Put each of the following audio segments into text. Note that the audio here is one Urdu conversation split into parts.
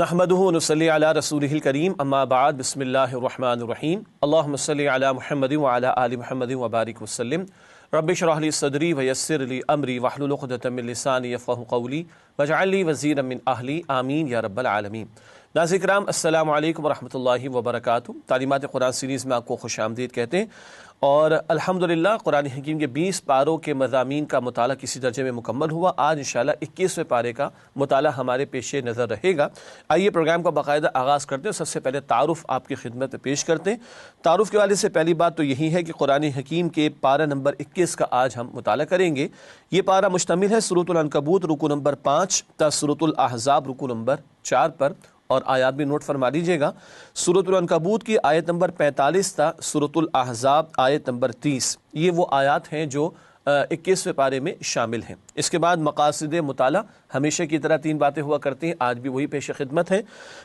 نحمدہ و نصلی علی رسولہ الکریم اما بعد بسم اللہ الرحمن الرحیم اللہم صلی علی محمد وعلی آل محمد وبارک وسلم رب اشرح لی صدری ویسر لی امری واحلل عقدۃ من لسانی یفقہوا قولی واجعل لی وزیرا من اہلی آمین یا رب العالمین۔ ناظرین کرام السلام علیکم ورحمۃ اللہ وبرکاتہ۔ تعلیمات قرآن سیریز میں آپ کو خوش آمدید کہتے ہیں، اور الحمدللہ قرآن حکیم کے 20 پاروں کے مضامین کا مطالعہ کسی درجے میں مکمل ہوا۔ آج انشاءاللہ 21ویں پارے کا مطالعہ ہمارے پیش نظر رہے گا۔ آئیے پروگرام کا باقاعدہ آغاز کرتے ہیں۔ سب سے پہلے تعارف آپ کی خدمت میں پیش کرتے ہیں۔ تعارف کے والے سے پہلی بات تو یہی ہے کہ قرآن حکیم کے پارہ نمبر 21 کا آج ہم مطالعہ کریں گے۔ یہ پارہ مشتمل ہے سورۃ العنکبوت رکوع نمبر 5 تا سورۃ الاحزاب رکوع نمبر 4 پر، اور آیات بھی نوٹ فرما لیجئے گا۔ سورۃ العنکبوت کی آیت نمبر 45 تا سورۃ الاحزاب آیت نمبر 30، یہ وہ آیات ہیں جو 21ویں پارے میں شامل ہیں۔ اس کے بعد مقاصد مطالعہ ہمیشہ کی طرح 3 باتیں ہوا کرتی ہیں، آج بھی وہی پیش خدمت ہے۔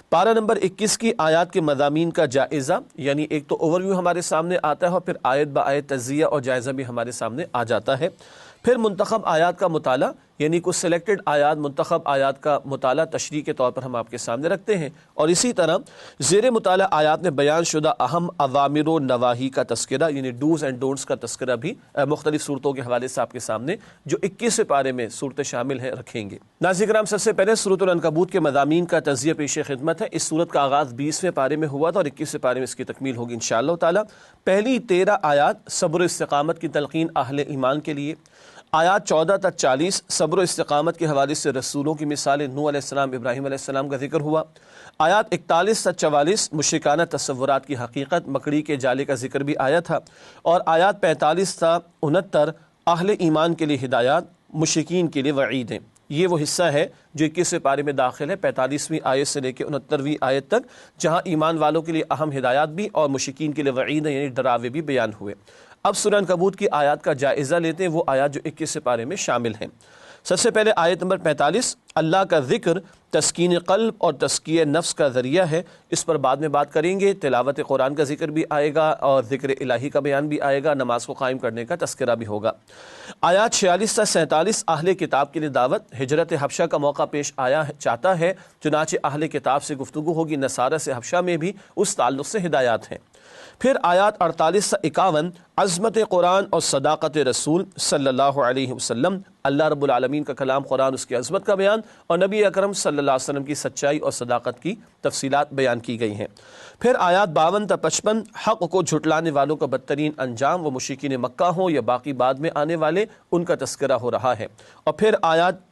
پارہ نمبر 21 کی آیات کے مضامین کا جائزہ، یعنی ایک تو اوورویو ہمارے سامنے آتا ہے، اور پھر آیت با آیت تجزیہ اور جائزہ بھی ہمارے سامنے آ جاتا ہے۔ پھر منتخب آیات کا مطالعہ، یعنی کچھ سلیکٹڈ آیات، منتخب آیات کا مطالعہ تشریح کے طور پر ہم آپ کے سامنے رکھتے ہیں، اور اسی طرح زیر مطالعہ آیات میں بیان شدہ اہم اوامر و نواہی کا تذکرہ، یعنی ڈوز اینڈ ڈونٹس کا تذکرہ بھی مختلف صورتوں کے حوالے سے آپ کے سامنے جو 21ویں پارے میں صورتیں شامل ہیں رکھیں گے۔ ناظرین کرام، سب سے پہلے سورۃ العنکبوت کے مضامین کا تجزیہ پیش خدمت ہے۔ اس سورت کا آغاز 20ویں پارے میں ہوا تھا، اور 21ویں پارے میں اس کی تکمیل ہوگی انشاءاللہ تعالی۔ پہلی 13 آیات صبر و استقامت کی تلقین اہل ایمان کے لیے، آیات 14 تا 40 صبر و استقامت کے حوالے سے رسولوں کی مثالیں، نوح علیہ السلام، ابراہیم علیہ السلام کا ذکر ہوا۔ آیات 41 تا 44 مشرکانہ تصورات کی حقیقت، مکڑی کے جالے کا ذکر بھی آیا تھا، اور آیات 45 تا 69 اہل ایمان کے لیے ہدایات، مشرکین کے لیے وعید ہیں۔ یہ وہ حصہ ہے جو 21ویں پارے میں داخل ہے، 45ویں آیت سے لے کے 69ویں آیت تک، جہاں ایمان والوں کے لیے اہم ہدایات بھی اور مشرکین کے لیے وعید ہیں، یعنی ڈراوے بھی بیان ہوئے۔ اب سورہ عنکبوت کی آیات کا جائزہ لیتے ہیں، وہ آیات جو 21ویں پارے میں شامل ہیں۔ سب سے پہلے آیت نمبر 45، اللہ کا ذکر تسکین قلب اور تزکیہ نفس کا ذریعہ ہے۔ اس پر بعد میں بات کریں گے۔ تلاوت قرآن کا ذکر بھی آئے گا، اور ذکر الہی کا بیان بھی آئے گا، نماز کو قائم کرنے کا تذکرہ بھی ہوگا۔ آیات 46 تا 47 اہل کتاب کے لیے دعوت، ہجرت حبشہ کا موقع پیش آیا چاہتا ہے، چنانچہ اہل کتاب سے گفتگو ہوگی، نصارہ سے حبشہ میں بھی اس تعلق سے ہدایات ہیں۔ پھر آیات 48 تا 51 عظمت قرآن اور صداقت رسول صلی اللہ علیہ وسلم، اللہ رب العالمین کا کلام قرآن، اس کی عظمت کا بیان، اور نبی اکرم صلی اللہ علیہ وسلم کی سچائی اور صداقت کی تفصیلات بیان کی گئی ہیں۔ پھر آیات 52 تا 55 حق کو جھٹلانے والوں کا بدترین انجام، وہ مشرکین مکہ ہوں یا باقی بعد میں آنے والے، ان کا تذکرہ ہو رہا ہے۔ اور پھر آیات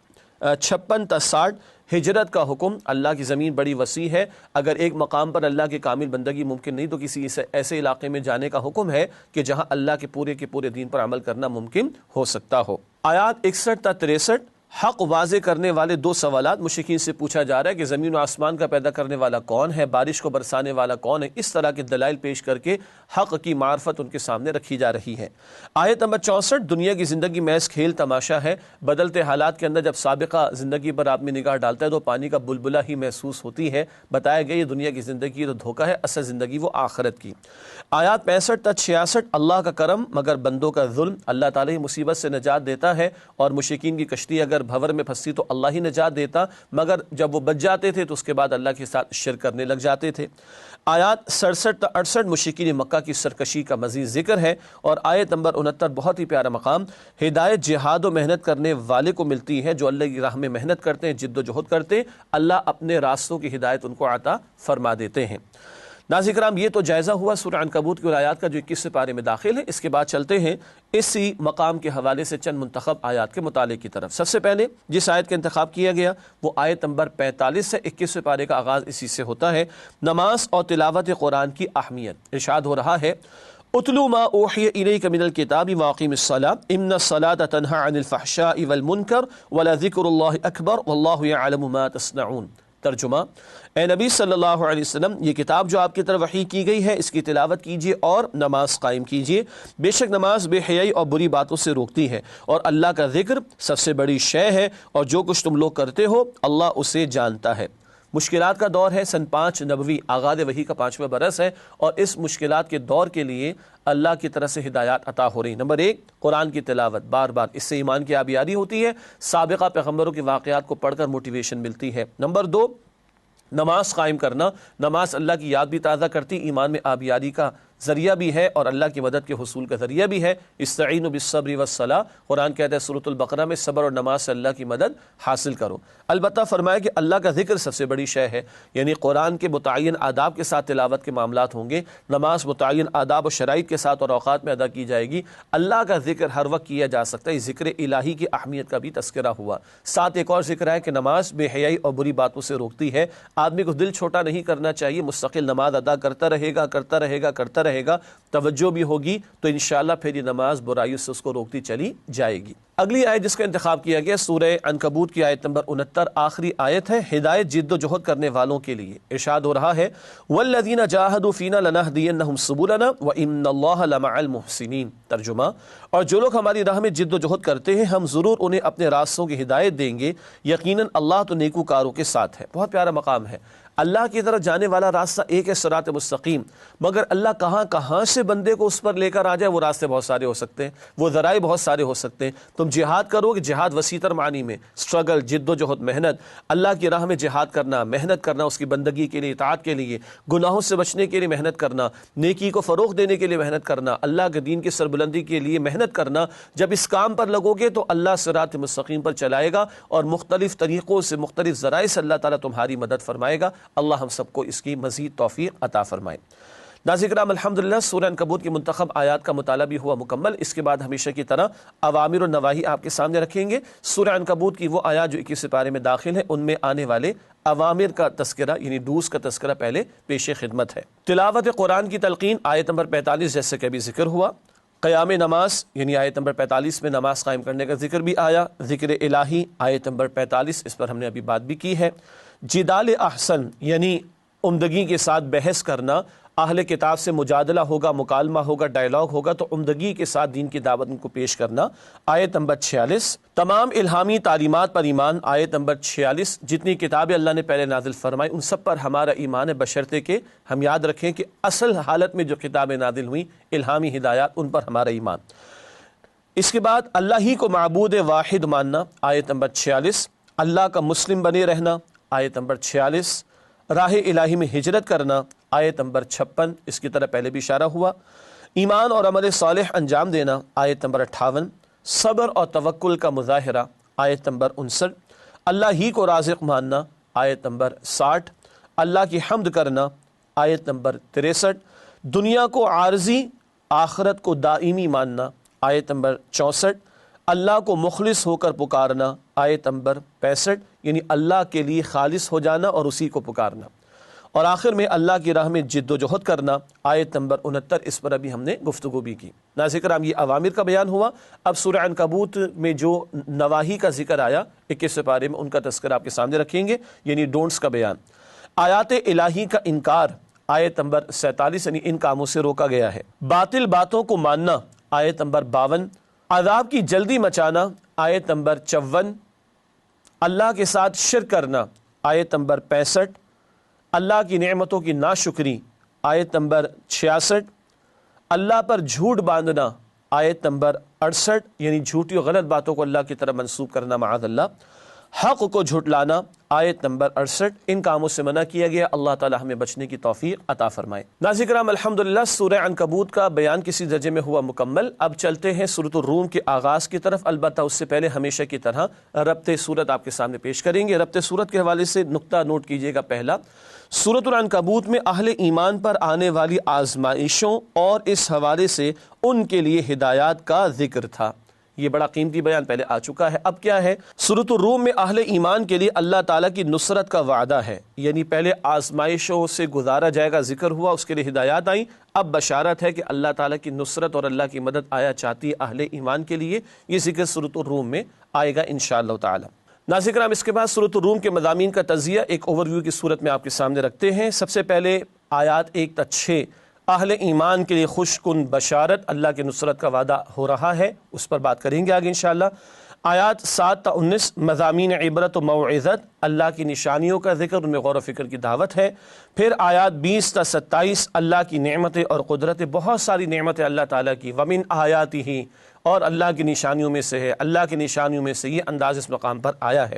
56 تا 60 ہجرت کا حکم، اللہ کی زمین بڑی وسیع ہے، اگر ایک مقام پر اللہ کی کامل بندگی ممکن نہیں تو کسی ایسے علاقے میں جانے کا حکم ہے کہ جہاں اللہ کے پورے دین پر عمل کرنا ممکن ہو سکتا ہو۔ آیات 61 تا 63 حق واضح کرنے والے 2 سوالات، مشرکین سے پوچھا جا رہا ہے کہ زمین و آسمان کا پیدا کرنے والا کون ہے، بارش کو برسانے والا کون ہے، اس طرح کے دلائل پیش کر کے حق کی معرفت ان کے سامنے رکھی جا رہی ہے۔ آیت نمبر 64 دنیا کی زندگی محض کھیل تماشا ہے، بدلتے حالات کے اندر جب سابقہ زندگی پر آپ میں نگاہ ڈالتا ہے تو پانی کا بلبلہ ہی محسوس ہوتی ہے، بتایا گیا یہ دنیا کی زندگی تو دھوکہ ہے، اصل زندگی وہ آخرت کی۔ آیات 65 تا 66 اللہ کا کرم مگر بندوں کا ظلم، اللہ تعالیٰ ہی مصیبت سے نجات دیتا ہے، اور مشرکین کی کشتی اگر بھور میں پھنستی تو اللہ ہی نجات دیتا، مگر جب وہ بچ جاتے تھے تو اس کے بعد اللہ کے ساتھ شرک کرنے لگ جاتے تھے۔ آیات 67 تا 68 مشرکین مکہ کی سرکشی کا مزید ذکر ہے، اور آیت نمبر 69 بہت ہی پیارا مقام، ہدایت جہاد و محنت کرنے والے کو ملتی ہے، جو اللہ کی راہ میں محنت کرتے ہیں، جد و جہد کرتے ہیں، اللہ اپنے راستوں کی ہدایت ان کو عطا فرما دیتے ہیں۔ ناظرین کرام، یہ تو جائزہ ہوا سورہ عنکبوت کی آیات کا جو 21ویں پارے میں داخل ہے۔ اس کے بعد چلتے ہیں اسی مقام کے حوالے سے چند منتخب آیات کے مطالعے کی طرف۔ سب سے پہلے جس آیت کا انتخاب کیا گیا وہ آیت نمبر 45 سے 21ویں پارے کا آغاز اسی سے ہوتا ہے۔ نماز اور تلاوت قرآن کی اہمیت، ارشاد ہو رہا ہے اتلو ما اوحی الیک من الکتاب واقیم الصلاۃ ان الصلاۃ تنہی عن الفحشاء والمنکر ولذکر اللہ اکبر واللہ یعلم ما تصنعون۔ ترجمہ، اے نبی صلی اللہ علیہ وسلم، یہ کتاب جو آپ کی طرف وحی کی گئی ہے اس کی تلاوت کیجیے اور نماز قائم کیجیے، بے شک نماز بے حیائی اور بری باتوں سے روکتی ہے، اور اللہ کا ذکر سب سے بڑی شے ہے، اور جو کچھ تم لوگ کرتے ہو اللہ اسے جانتا ہے۔ مشکلات کا دور ہے، سن 5 نبوی، آغاز وحی کا 5واں برس ہے، اور اس مشکلات کے دور کے لیے اللہ کی طرف سے ہدایات عطا ہو رہی۔ نمبر 1 قرآن کی تلاوت بار بار، اس سے ایمان کی آبیاری ہوتی ہے، سابقہ پیغمبروں کے واقعات کو پڑھ کر موٹیویشن ملتی ہے۔ نمبر 2 نماز قائم کرنا، نماز اللہ کی یاد بھی تازہ کرتی، ایمان میں آبیاری کا ذریعہ بھی ہے اور اللہ کی مدد کے حصول کا ذریعہ بھی ہے۔ استعینوا بالصبر والصلاۃ، قرآن کہتا ہے سورۃ البقرہ میں صبر اور نماز سے اللہ کی مدد حاصل کرو۔ البتہ فرمایا کہ اللہ کا ذکر سب سے بڑی شے ہے، یعنی قرآن کے متعین آداب کے ساتھ تلاوت کے معاملات ہوں گے، نماز متعین آداب و شرائط کے ساتھ اور اوقات میں ادا کی جائے گی۔ اللہ کا ذکر ہر وقت کیا جا سکتا ہے، ذکر الہی کی اہمیت کا بھی تذکرہ ہوا۔ ساتھ ایک اور ذکر ہے کہ نماز بے حیائی اور بری باتوں سے روکتی ہے، آدمی کو دل چھوٹا نہیں کرنا چاہیے، مستقل نماز ادا کرتا رہے گا، توجہ بھی ہوگی تو انشاءاللہ پھر یہ نماز برائیوں سے اس کو روکتی چلی جائے گی۔ اگلی آیت جس کا انتخاب کیا گیا سورہ عنکبوت کی آیت نمبر 69، آخری آیت ہے، ہدایت جد و جہد کرنے والوں کے لیے۔ ارشاد ہو رہا ہے والذین جاہدوا فینا لنہدینہم سبلنا وان اللہ لمع المحسنین۔ ترجمہ، اور جو لوگ ہماری راہ میں جد و جہد کرتے ہیں ہم ضرور انہیں اپنے راستوں کی ہدایت دیں گے، یقیناً اللہ تو نیکوکاروں کے ساتھ ہے۔ بہت پیارا مقام ہے، اللہ کی طرف جانے والا راستہ ایک ہے صراط مستقیم، مگر اللہ کہاں سے بندے کو اس پر لے کر آ جائے، وہ راستے بہت سارے ہو سکتے ہیں، وہ ذرائع بہت سارے ہو سکتے ہیں۔ تم جہاد کرو گے، جہاد وسیع تر معنی میں اسٹرگل، جد و جہد، محنت، اللہ کی راہ میں جہاد کرنا، محنت کرنا اس کی بندگی کے لیے، اطاعت کے لیے، گناہوں سے بچنے کے لیے محنت کرنا، نیکی کو فروغ دینے کے لیے محنت کرنا، اللہ کے دین کی سربلندی کے لیے محنت کرنا۔ جب اس کام پر لگو گے تو اللہ صراط مستقیم پر چلائے گا اور مختلف طریقوں سے، مختلف ذرائع سے اللہ تعالیٰ تمہاری مدد فرمائے گا۔ اللہ ہم سب کو اس کی مزید توفیق عطا فرمائے۔ ناظرین کرام، الحمدللہ سورہ عنکبوت کی منتخب آیات کا مطالعہ بھی ہوا مکمل۔ اس کے بعد ہمیشہ کی طرح اوامر و نواہی آپ کے سامنے رکھیں گے۔ سورہ عنکبوت کی وہ آیات جو 21 پارے میں داخل ہیں، ان میں آنے والے اوامر کا تذکرہ یعنی ڈوز کا تذکرہ پہلے پیش خدمت ہے۔ تلاوت قرآن کی تلقین آیت نمبر 45 جیسے کہ ابھی ذکر ہوا۔ قیام نماز یعنی آیت نمبر 45 میں نماز قائم کرنے کا ذکر بھی آیا۔ ذکر الہی آیت نمبر 45، اس پر ہم نے ابھی بات بھی کی ہے۔ جدال احسن یعنی عمدگی کے ساتھ بحث کرنا، اہل کتاب سے مجادلہ ہوگا، مکالمہ ہوگا، ڈائلاگ ہوگا تو عمدگی کے ساتھ دین کی دعوت ان کو پیش کرنا، آیت نمبر 46۔ تمام الہامی تعلیمات پر ایمان، آیت نمبر 46۔ جتنی کتابیں اللہ نے پہلے نازل فرمائی ان سب پر ہمارا ایمان ہے، بشرطے کہ ہم یاد رکھیں کہ اصل حالت میں جو کتابیں نازل ہوئیں الہامی ہدایات، ان پر ہمارا ایمان۔ اس کے بعد اللہ ہی کو معبود واحد ماننا، آیت نمبر 46۔ اللہ کا مسلم بنے رہنا، آیت نمبر 46۔ راہ الہی میں ہجرت کرنا، آیت نمبر 56، اس کی طرح پہلے بھی اشارہ ہوا۔ ایمان اور عمل صالح انجام دینا، آیت نمبر 58۔ صبر اور توکل کا مظاہرہ، آیت نمبر 59۔ اللہ ہی کو رازق ماننا، آیت نمبر 60۔ اللہ کی حمد کرنا، آیت نمبر 63۔ دنیا کو عارضی، آخرت کو دائمی ماننا، آیت نمبر 64۔ اللہ کو مخلص ہو کر پکارنا، آیت نمبر 65، یعنی اللہ کے لیے خالص ہو جانا اور اسی کو پکارنا۔ اور آخر میں اللہ کی راہ میں جد و جہد کرنا، آیت نمبر 69، اس پر ابھی ہم نے گفتگو بھی کی۔ ناظرین کرام، یہ اوامر کا بیان ہوا۔ اب سورہ عنکبوت میں جو نواہی کا ذکر آیا 21 پارے میں، ان کا تذکرہ آپ کے سامنے رکھیں گے، یعنی ڈونٹس کا بیان۔ آیات الہی کا انکار، آیت نمبر 47، یعنی ان کاموں سے روکا گیا ہے۔ باطل باتوں کو ماننا، آیت نمبر 52۔ عذاب کی جلدی مچانا، آیت نمبر 54۔ اللہ کے ساتھ شرک کرنا، آیت نمبر 65۔ اللہ کی نعمتوں کی ناشکری، آیت نمبر 66۔ اللہ پر جھوٹ باندھنا، آیت نمبر 68، یعنی جھوٹی و غلط باتوں کو اللہ کی طرف منسوب کرنا معاذ اللہ۔ حق کو جھٹلانا، آیت نمبر 68۔ ان کاموں سے منع کیا گیا، اللہ تعالی ہمیں بچنے کی توفیق عطا فرمائے۔ ناظرین کرام، الحمدللہ سورہ عنکبوت کا بیان کسی درجے میں ہوا مکمل۔ اب چلتے ہیں سورۃ الروم کے آغاز کی طرف، البتہ اس سے پہلے ہمیشہ کی طرح ربط سورت آپ کے سامنے پیش کریں گے۔ ربط سورت کے حوالے سے نقطہ نوٹ کیجئے گا۔ پہلا، سورۃ العنکبوت میں اہل ایمان پر آنے والی آزمائشوں اور اس حوالے سے ان کے لیے ہدایات کا ذکر تھا۔ یہ بڑا قیمتی بیان پہلے آ چکا ہے۔ اب کیا ہے؟ سورۃ الروم میں اہل ایمان کے لیے اللہ تعالیٰ کی نصرت کا وعدہ ہے، یعنی پہلے آزمائشوں سے گزارا جائے گا، ذکر ہوا، اس کے لیے ہدایات آئیں، اب بشارت ہے کہ اللہ تعالیٰ کی نصرت اور اللہ کی مدد آیا چاہتی ہے اہل ایمان کے لیے۔ یہ ذکر سورۃ الروم میں آئے گا انشاءاللہ تعالی۔ ناظرین کرام، اس کے بعد سورۃ الروم کے مضامین کا تجزیہ ایک اوور ویو کی صورت میں آپ کے سامنے رکھتے ہیں۔ سب سے پہلے آیات 1 تا 6 اہل ایمان کے لیے خوش کن بشارت، اللہ کی نصرت کا وعدہ ہو رہا ہے، اس پر بات کریں گے آگے انشاءاللہ۔ آیات 7 تا 19 مضامین عبرت و موعظت، اللہ کی نشانیوں کا ذکر، ان میں غور و فکر کی دعوت ہے۔ پھر آیات 20 تا 27 اللہ کی نعمتیں اور قدرتیں، بہت ساری نعمتیں اللہ تعالیٰ کی، ومن آیاتہ، اور اللہ کی نشانیوں میں سے ہے، اللہ کی نشانیوں میں سے یہ انداز اس مقام پر آیا ہے۔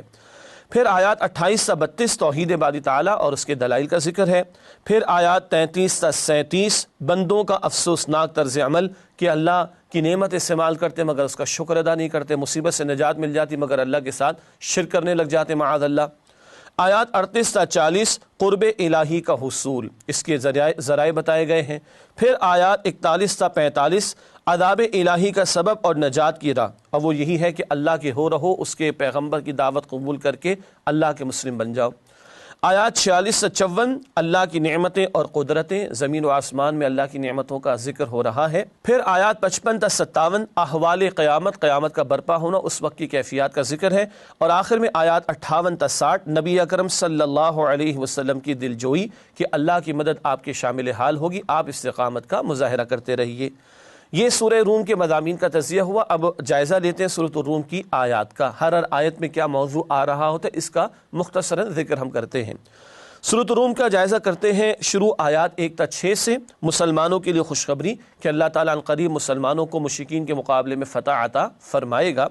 پھر آیات 28 تا 32 توحید باری تعالیٰ اور اس کے دلائل کا ذکر ہے۔ پھر آیات 33 تا 37 بندوں کا افسوسناک طرز عمل کہ اللہ کی نعمت استعمال کرتے مگر اس کا شکر ادا نہیں کرتے، مصیبت سے نجات مل جاتی مگر اللہ کے ساتھ شرک کرنے لگ جاتے معاذ اللہ۔ آیات 38 تا 40 قرب الہی کا حصول، اس کے ذرائع بتائے گئے ہیں۔ پھر آیات 41 تا 45 عذاب الہی کا سبب اور نجات کی راہ، اور وہ یہی ہے کہ اللہ کے ہو رہو، اس کے پیغمبر کی دعوت قبول کر کے اللہ کے مسلم بن جاؤ۔ آیات 46 سے 54 اللہ کی نعمتیں اور قدرتیں، زمین و آسمان میں اللہ کی نعمتوں کا ذکر ہو رہا ہے۔ پھر آیات 55 تا 57 احوال قیامت، قیامت کا برپا ہونا، اس وقت کی کیفیات کا ذکر ہے۔ اور آخر میں آیات 58 تا 60 نبی اکرم صلی اللہ علیہ وسلم کی دل جوئی کہ اللہ کی مدد آپ کے شامل حال ہوگی، آپ استقامت کا مظاہرہ کرتے رہیے۔ یہ سورہ روم کے مضامین کا تجزیہ ہوا۔ اب جائزہ لیتے ہیں سورۃ الروم کی آیات کا، ہر آیت میں کیا موضوع آ رہا ہوتا ہے اس کا مختصراً ذکر ہم کرتے ہیں۔ سورۃ الروم کا جائزہ کرتے ہیں شروع آیات 1 تا 6 سے، مسلمانوں کے لیے خوشخبری کہ اللہ تعالیٰ عنقریب مسلمانوں کو مشرکین کے مقابلے میں فتح عطا فرمائے گا۔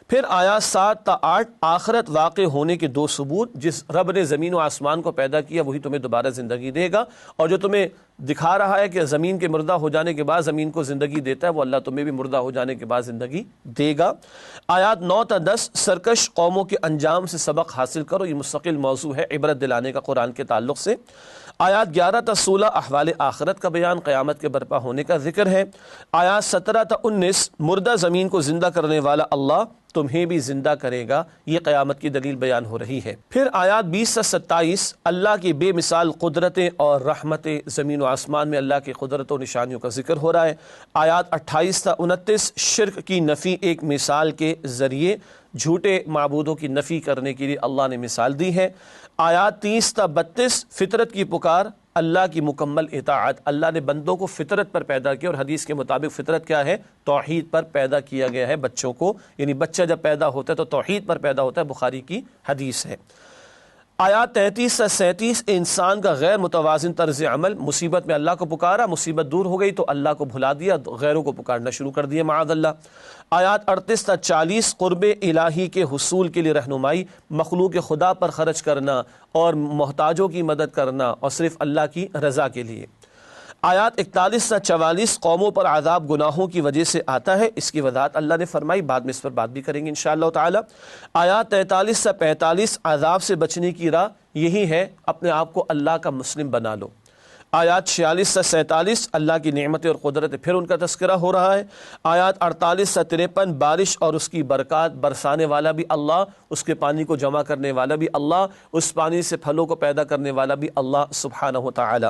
پھر آیات 7 تا 8 آخرت واقع ہونے کے 2 ثبوت، جس رب نے زمین و آسمان کو پیدا کیا وہی تمہیں دوبارہ زندگی دے گا، اور جو تمہیں دکھا رہا ہے کہ زمین کے مردہ ہو جانے کے بعد زمین کو زندگی دیتا ہے وہ اللہ تمہیں بھی مردہ ہو جانے کے بعد زندگی دے گا۔ آیات 9 تا 10 سرکش قوموں کے انجام سے سبق حاصل کرو، یہ مستقل موضوع ہے عبرت دلانے کا قرآن کے تعلق سے۔ آیات 11 تا 16 احوال آخرت کا بیان، قیامت کے برپا ہونے کا ذکر ہے۔ آیات 17 تا 19 مردہ زمین کو زندہ کرنے والا اللہ تمہیں بھی زندہ کرے گا، یہ قیامت کی دلیل بیان ہو رہی ہے۔ پھر آیات 20 تا 27 اللہ کی بے مثال قدرتیں اور رحمتیں، زمین و آسمان میں اللہ کی قدرت و نشانیوں کا ذکر ہو رہا ہے۔ آیات 28 تا 29 شرک کی نفی ایک مثال کے ذریعے، جھوٹے معبودوں کی نفی کرنے کے لیے اللہ نے مثال دی ہے۔ آیات 30 تا 32 فطرت کی پکار، اللہ کی مکمل اطاعت، اللہ نے بندوں کو فطرت پر پیدا کیا، اور حدیث کے مطابق فطرت کیا ہے؟ توحید پر پیدا کیا گیا ہے بچوں کو، یعنی بچہ جب پیدا ہوتا ہے تو توحید پر پیدا ہوتا ہے، بخاری کی حدیث ہے۔ آیات 33 سے 37 انسان کا غیر متوازن طرز عمل، مصیبت میں اللہ کو پکارا، مصیبت دور ہو گئی تو اللہ کو بھلا دیا، غیروں کو پکارنا شروع کر دیا معاذ اللہ۔ آیات 38 تا 40 قرب الہی کے حصول کے لیے رہنمائی، مخلوق خدا پر خرچ کرنا اور محتاجوں کی مدد کرنا اور صرف اللہ کی رضا کے لیے۔ آیات 41 تا 44 قوموں پر عذاب گناہوں کی وجہ سے آتا ہے، اس کی وضاحت اللہ نے فرمائی، بعد میں اس پر بات بھی کریں گے انشاءاللہ تعالی۔ آیات 43 سے 45 عذاب سے بچنے کی راہ یہی ہے اپنے آپ کو اللہ کا مسلم بنا لو۔ آیات 46 سے 47 اللہ کی نعمتیں اور قدرت، پھر ان کا تذکرہ ہو رہا ہے۔ آیات 48 سے 53 بارش اور اس کی برکات، برسانے والا بھی اللہ، اس کے پانی کو جمع کرنے والا بھی اللہ، اس پانی سے پھلوں کو پیدا کرنے والا بھی اللہ سبحانہ و تعالی۔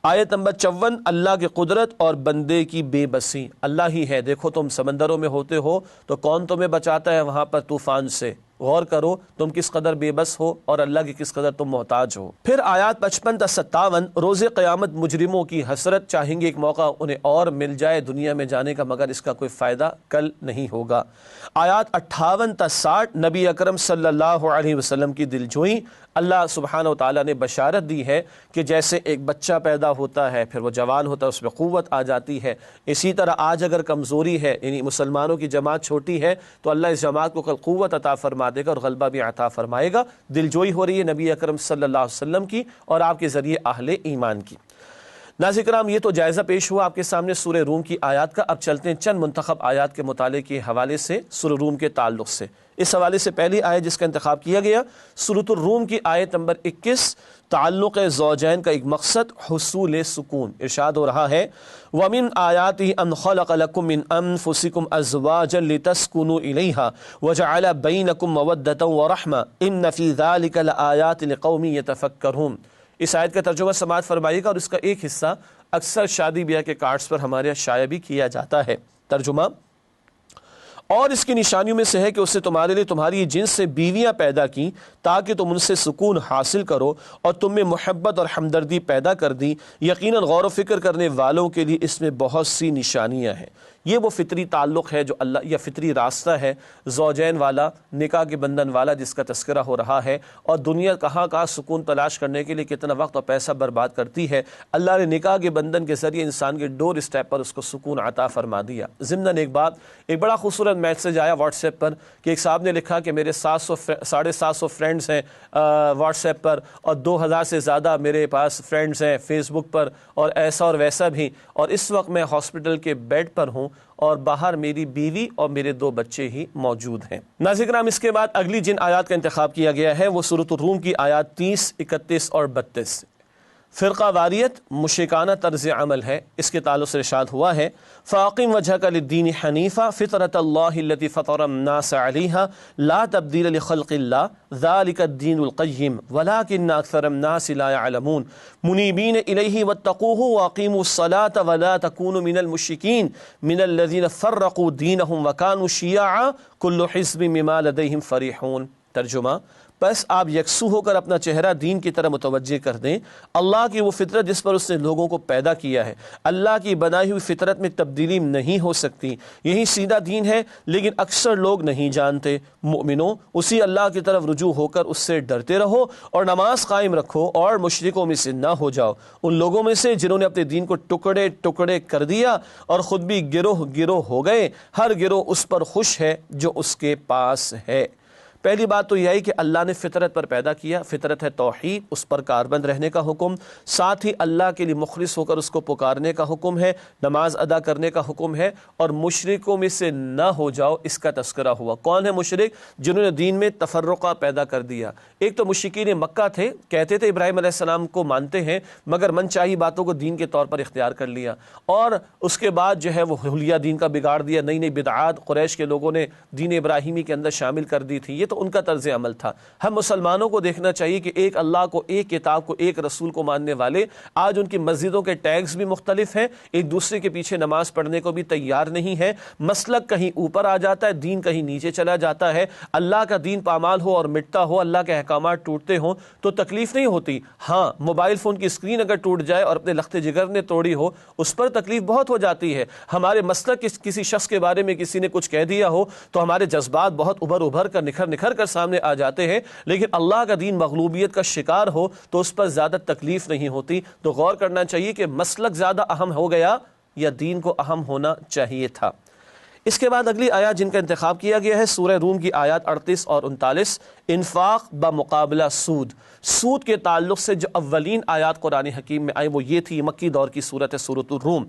آیت نمبر 54 اللہ کی قدرت اور بندے کی بے بسی، اللہ ہی ہے، دیکھو تم سمندروں میں ہوتے ہو تو کون تمہیں بچاتا ہے وہاں پر طوفان سے، غور کرو تم کس قدر بے بس ہو اور اللہ کی کس قدر تم محتاج ہو۔ پھر آیات 55 تا 57 روز قیامت مجرموں کی حسرت، چاہیں گے ایک موقع انہیں اور مل جائے دنیا میں جانے کا مگر اس کا کوئی فائدہ کل نہیں ہوگا۔ آیات 58 تا 60 نبی اکرم صلی اللہ علیہ وسلم کی دلجوئی، اللہ سبحانہ و تعالیٰ نے بشارت دی ہے کہ جیسے ایک بچہ پیدا ہوتا ہے پھر وہ جوان ہوتا ہے، اس میں قوت آ جاتی ہے، اسی طرح آج اگر کمزوری ہے یعنی مسلمانوں کی جماعت چھوٹی ہے تو اللہ اس جماعت کو کل قوت عطا فرما دے گا اور غلبہ بھی عطا فرمائے گا۔ دلجوئی ہو رہی ہے نبی اکرم صلی اللہ علیہ وسلم کی اور آپ کے ذریعے اہل ایمان کی۔ ناظرین کرام، یہ تو جائزہ پیش ہوا آپ کے سامنے سورہ روم کی آیات کا۔ اب چلتے ہیں چند منتخب آیات کے مطالعے کے حوالے سے سورہ روم کے تعلق سے۔ اس حوالے سے پہلی آیت جس کا انتخاب کیا گیا سورۃ الروم کی آیت نمبر 21، تعلق زوجین کا ایک مقصد حصول سکون۔ ارشاد ہو رہا ہے وَمِنْ آيَاتِهِ أَنْ خَلَقَ لَكُم مِّنْ أَنفُسِكُمْ أَزْوَاجًا لِتَسْكُنُوا إِلَيْهَا وَجَعَلَ بَيْنَكُمْ مَوَدَّةً وَرَحْمَةً إِنَّ فِي ذَلِكَ لَآيَاتٍ لِقَوْمٍ يَتَفَكَّرُونَ۔ اس آیت کا ترجمہ سماعت فرمائیے گا، اور اس کا ایک حصہ اکثر شادی بیاہ کے کارڈز پر ہمارے یہاں شائع بھی کیا جاتا ہے۔ ترجمہ، اور اس کی نشانیوں میں سے ہے کہ اس نے تمہارے لیے تمہاری جنس سے بیویاں پیدا کی تاکہ تم ان سے سکون حاصل کرو، اور تم میں محبت اور ہمدردی پیدا کر دی۔ یقیناً غور و فکر کرنے والوں کے لیے اس میں بہت سی نشانیاں ہیں۔ یہ وہ فطری تعلق ہے جو اللہ یا فطری راستہ ہے زوجین والا، نکاح کے بندھن والا جس کا تذکرہ ہو رہا ہے، اور دنیا کہاں کہاں سکون تلاش کرنے کے لیے کتنا وقت اور پیسہ برباد کرتی ہے، اللہ نے نکاح کے بندھن کے ذریعے انسان کے ڈور اسٹیپ پر اس کو سکون عطا فرما دیا۔ ضمناً ایک بڑا خوبصورت میسج آیا واٹس ایپ پر کہ ایک صاحب نے لکھا کہ میرے 750 فرینڈز ہیں واٹس ایپ پر، اور 2000 سے زیادہ میرے پاس فرینڈز ہیں فیس بک پر، اور ایسا اور ویسا بھی، اور اس وقت میں ہاسپٹل کے بیڈ پر ہوں اور باہر میری بیوی اور میرے 2 بچے ہی موجود ہیں۔ ناظرین کرام، اس کے بعد اگلی جن آیات کا انتخاب کیا گیا ہے وہ سورۃ الروم کی آیات 30، 31 اور 32۔ فرقہ واریت مشرکانہ طرز عمل ہے، اس کے تعلق سے ارشاد ہوا ہے فَأَقِمْ وَجْهَكَ لِلدِّينِ حَنِيفًا فِطْرَةَ اللَّهِ الَّتِي فَطَرَ النَّاسَ عَلَيْهَا لَا تَبْدِيلَ لِخَلْقِ اللَّهِ ذَلِكَ الدِّينُ الْقَيِّمُ وَلَكِنَّ أَكْثَرَ النَّاسِ لَا يَعْلَمُونَ مُنِيبِينَ إِلَيْهِ وَاتَّقُوهُ وَأَقِيمُوا الصَّلَاةَ وَلَا تَكُونُوا مِنَ الْمُشْرِكِينَ مِنَ الَّذِينَ فَرَّقُوا دِينَهُمْ وَكَانُوا شِيَعًا كُلُّ حِزْبٍ بِمَا لَدَيْهِمْ فَرِحُونَ۔ ترجمہ، بس آپ یکسو ہو کر اپنا چہرہ دین کی طرح متوجہ کر دیں۔ اللہ کی وہ فطرت جس پر اس نے لوگوں کو پیدا کیا ہے، اللہ کی بنائی ہوئی فطرت میں تبدیلی نہیں ہو سکتی، یہی سیدھا دین ہے، لیکن اکثر لوگ نہیں جانتے۔ مومنوں، اسی اللہ کی طرف رجوع ہو کر اس سے ڈرتے رہو اور نماز قائم رکھو، اور مشرکوں میں سے نہ ہو جاؤ، ان لوگوں میں سے جنہوں نے اپنے دین کو ٹکڑے ٹکڑے کر دیا اور خود بھی گروہ گروہ ہو گئے، ہر گروہ اس پر خوش ہے جو اس کے پاس ہے۔ پہلی بات تو یہی کہ اللہ نے فطرت پر پیدا کیا، فطرت ہے توحید، اس پر کاربند رہنے کا حکم، ساتھ ہی اللہ کے لیے مخلص ہو کر اس کو پکارنے کا حکم ہے، نماز ادا کرنے کا حکم ہے، اور مشرکوں میں سے نہ ہو جاؤ، اس کا تذکرہ ہوا۔ کون ہے مشرک؟ جنہوں نے دین میں تفرقہ پیدا کر دیا۔ ایک تو مشرکین مکہ تھے، کہتے تھے ابراہیم علیہ السلام کو مانتے ہیں، مگر من چاہی باتوں کو دین کے طور پر اختیار کر لیا، اور اس کے بعد جو ہے وہ حلیہ دین کا بگاڑ دیا، نئی نئی بدعات قریش کے لوگوں نے دین ابراہیمی کے اندر شامل کر دی تھی۔ یہ تو ان کا طرز عمل تھا۔ ہم مسلمانوں کو دیکھنا چاہیے کہ ایک اللہ کو، ایک کتاب کو، ایک رسول کو ماننے والے آج ان کی مسجدوں کے ٹیگز بھی مختلف ہیں، ایک دوسرے کے پیچھے نماز پڑھنے کو بھی تیار نہیں ہے، مسلک کہیں اوپر آ جاتا ہے، دین کہیں نیچے چلا جاتا ہے۔ اللہ کا دین پامال ہو اور مٹتا ہو، اللہ کے احکامات ٹوٹتے ہوں تو تکلیف نہیں ہوتی، ہاں موبائل فون کی اسکرین اگر ٹوٹ جائے اور اپنے لخت جگر نے توڑی ہو، اس پر تکلیف بہت ہو جاتی ہے۔ ہمارے مسلک کسی شخص کے بارے میں کسی نے کچھ کہہ دیا ہو تو ہمارے جذبات بہت ابھر کر نکھر کر سامنے آ جاتے ہیں، لیکن اللہ کا دین مغلوبیت کا شکار ہو تو اس پر زیادہ تکلیف نہیں ہوتی۔ تو غور کرنا چاہیے کہ مسلک زیادہ اہم ہو گیا یا دین کو اہم ہونا چاہیے تھا۔ اس کے بعد اگلی آیات جن کا انتخاب کیا گیا ہے سورہ روم کی آیات 38 اور 39، انفاق بمقابلہ سود۔ سود کے تعلق سے جو اولین آیات قرآن حکیم میں آئی وہ یہ تھی، مکی دور کی صورت ہے سورۃ الروم۔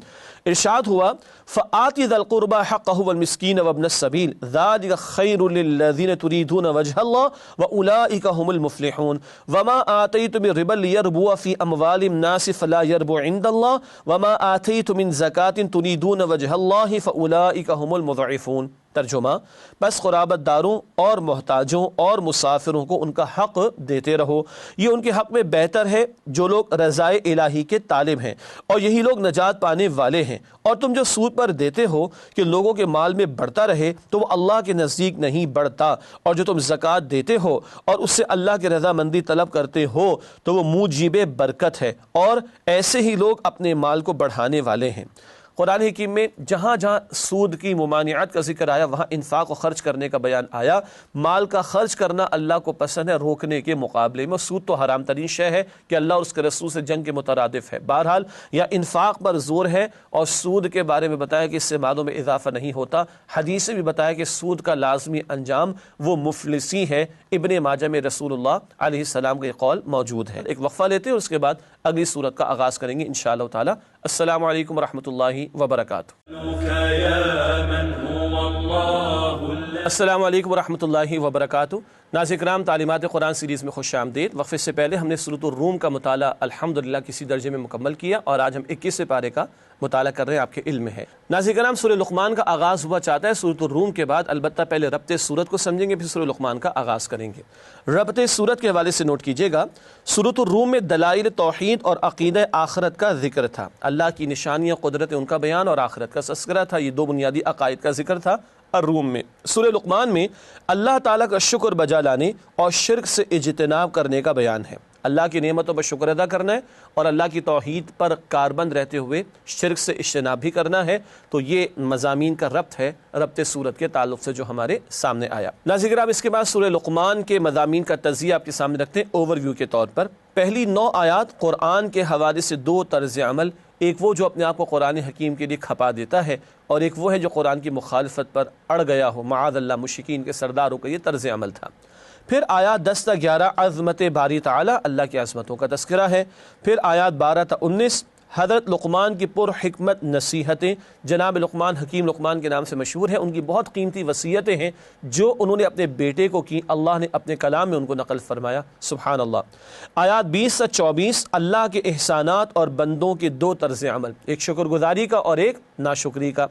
ارشاد ہوا فَآتِ ذَا الْقُرْبَى حَقَّهُ وَالْمِسْكِينَ وَابْنَ السَّبِيلِ ذَلِكَ خَيْرٌ لِّلَّذِينَ تُرِيدُونَ وَجْهَ اللَّهِ وَأُولَٰئِكَ هُمُ الْمُفْلِحُونَ وَمَا آتَيْتُم مِّن رِّبًا لِّيَرْبُوَ فِي أَمْوَالِ النَّاسِ فَلَا يَرْبُو عِندَ اللَّهِ وَمَا آتَيْتُم مِّن زَكَاةٍ تُرِيدُونَ وَجْهَ اللَّهِ فَأُولَٰئِكَ هُمُ الْمُضْعِفُونَ۔ ترجمہ، بس قرابت داروں اور محتاجوں اور مسافروں کو ان کا حق دیتے رہو، یہ ان کے حق میں بہتر ہے جو لوگ رضائے الہی کے طالب ہیں، اور یہی لوگ نجات پانے والے ہیں۔ اور تم جو سود پر دیتے ہو کہ لوگوں کے مال میں بڑھتا رہے تو وہ اللہ کے نزدیک نہیں بڑھتا، اور جو تم زکوٰۃ دیتے ہو اور اس سے اللہ کی رضامندی طلب کرتے ہو تو وہ موجب برکت ہے، اور ایسے ہی لوگ اپنے مال کو بڑھانے والے ہیں۔ قرآن حکیم میں جہاں جہاں سود کی ممانعت کا ذکر آیا وہاں انفاق و خرچ کرنے کا بیان آیا۔ مال کا خرچ کرنا اللہ کو پسند ہے روکنے کے مقابلے میں۔ سود تو حرام ترین شے ہے کہ اللہ اور اس کے رسول سے جنگ کے مترادف ہے۔ بہرحال یا انفاق پر زور ہے، اور سود کے بارے میں بتایا کہ اس سے مالوں میں اضافہ نہیں ہوتا۔ حدیث سے بھی بتایا کہ سود کا لازمی انجام وہ مفلسی ہے۔ ابن ماجہ میں رسول اللہ علیہ السلام کا یہ قول موجود ہے۔ ایک وقفہ لیتے ہیں اور اس کے بعد اگلی سورت کا آغاز کریں گے انشاءاللہ تعالی۔ السلام علیکم ورحمۃ اللہ وبرکاتہ۔ السلام علیکم ورحمۃ اللہ وبرکاتہ۔ ناظرین کرام، تعلیمات قرآن سیریز میں خوش آمدید۔ وقفے سے پہلے ہم نے سورۃ الروم کا مطالعہ الحمدللہ کسی درجے میں مکمل کیا، اور آج ہم 21 پارے کا مطالعہ کر رہے ہیں، آپ کے علم میں ہے۔ ناظرین کرام، سورہ لقمان کا آغاز ہوا چاہتا ہے سورۃ الروم کے بعد، البتہ پہلے ربط سورت کو سمجھیں گے، پھر سورہ لقمان کا آغاز کریں گے۔ ربط سورت کے حوالے سے نوٹ کیجئے گا، سورۃ الروم میں دلائل توحید اور عقیدہ آخرت کا ذکر تھا، اللہ کی نشانیاں، قدرت ان کا بیان اور آخرت کا تذکرہ تھا۔ یہ دو بنیادی عقائد کا ذکر تھا الروم میں۔ سورہ لقمان میں اللہ تعالیٰ کا شکر بجا لانے اور شرک سے اجتناب کرنے کا بیان ہے۔ اللہ کی نعمتوں پر شکر ادا کرنا ہے اور اللہ کی توحید پر کاربند رہتے ہوئے شرک سے اجتناب بھی کرنا ہے۔ تو یہ مضامین کا ربط ہے ربط سورت کے تعلق سے جو ہمارے سامنے آیا۔ ناظرین کرام، اس کے بعد سورہ لقمان کے مضامین کا تجزیہ آپ کے سامنے رکھتے ہیں اوور ویو کے طور پر۔ پہلی 9 آیات قرآن کے حوالے سے 2 طرز عمل، ایک وہ جو اپنے آپ کو قرآن حکیم کے لیے کھپا دیتا ہے، اور ایک وہ ہے جو قرآن کی مخالفت پر اڑ گیا ہو، معاذ اللہ مشرکین کے سرداروں کا یہ طرز عمل تھا۔ پھر آیات 10 تا 11 عظمت باری تعالی، اللہ کی عظمتوں کا تذکرہ ہے۔ پھر آیات 12 تا 19 حضرت لقمان کی پر حکمت نصیحتیں، جناب لقمان حکیم لقمان کے نام سے مشہور ہیں، ان کی بہت قیمتی وصیتیں ہیں جو انہوں نے اپنے بیٹے کو کی، اللہ نے اپنے کلام میں ان کو نقل فرمایا، سبحان اللہ۔ آیات 20 تا 24 اللہ کے احسانات اور بندوں کے 2 طرز عمل، ایک شکر گزاری کا اور ایک ناشکری کا۔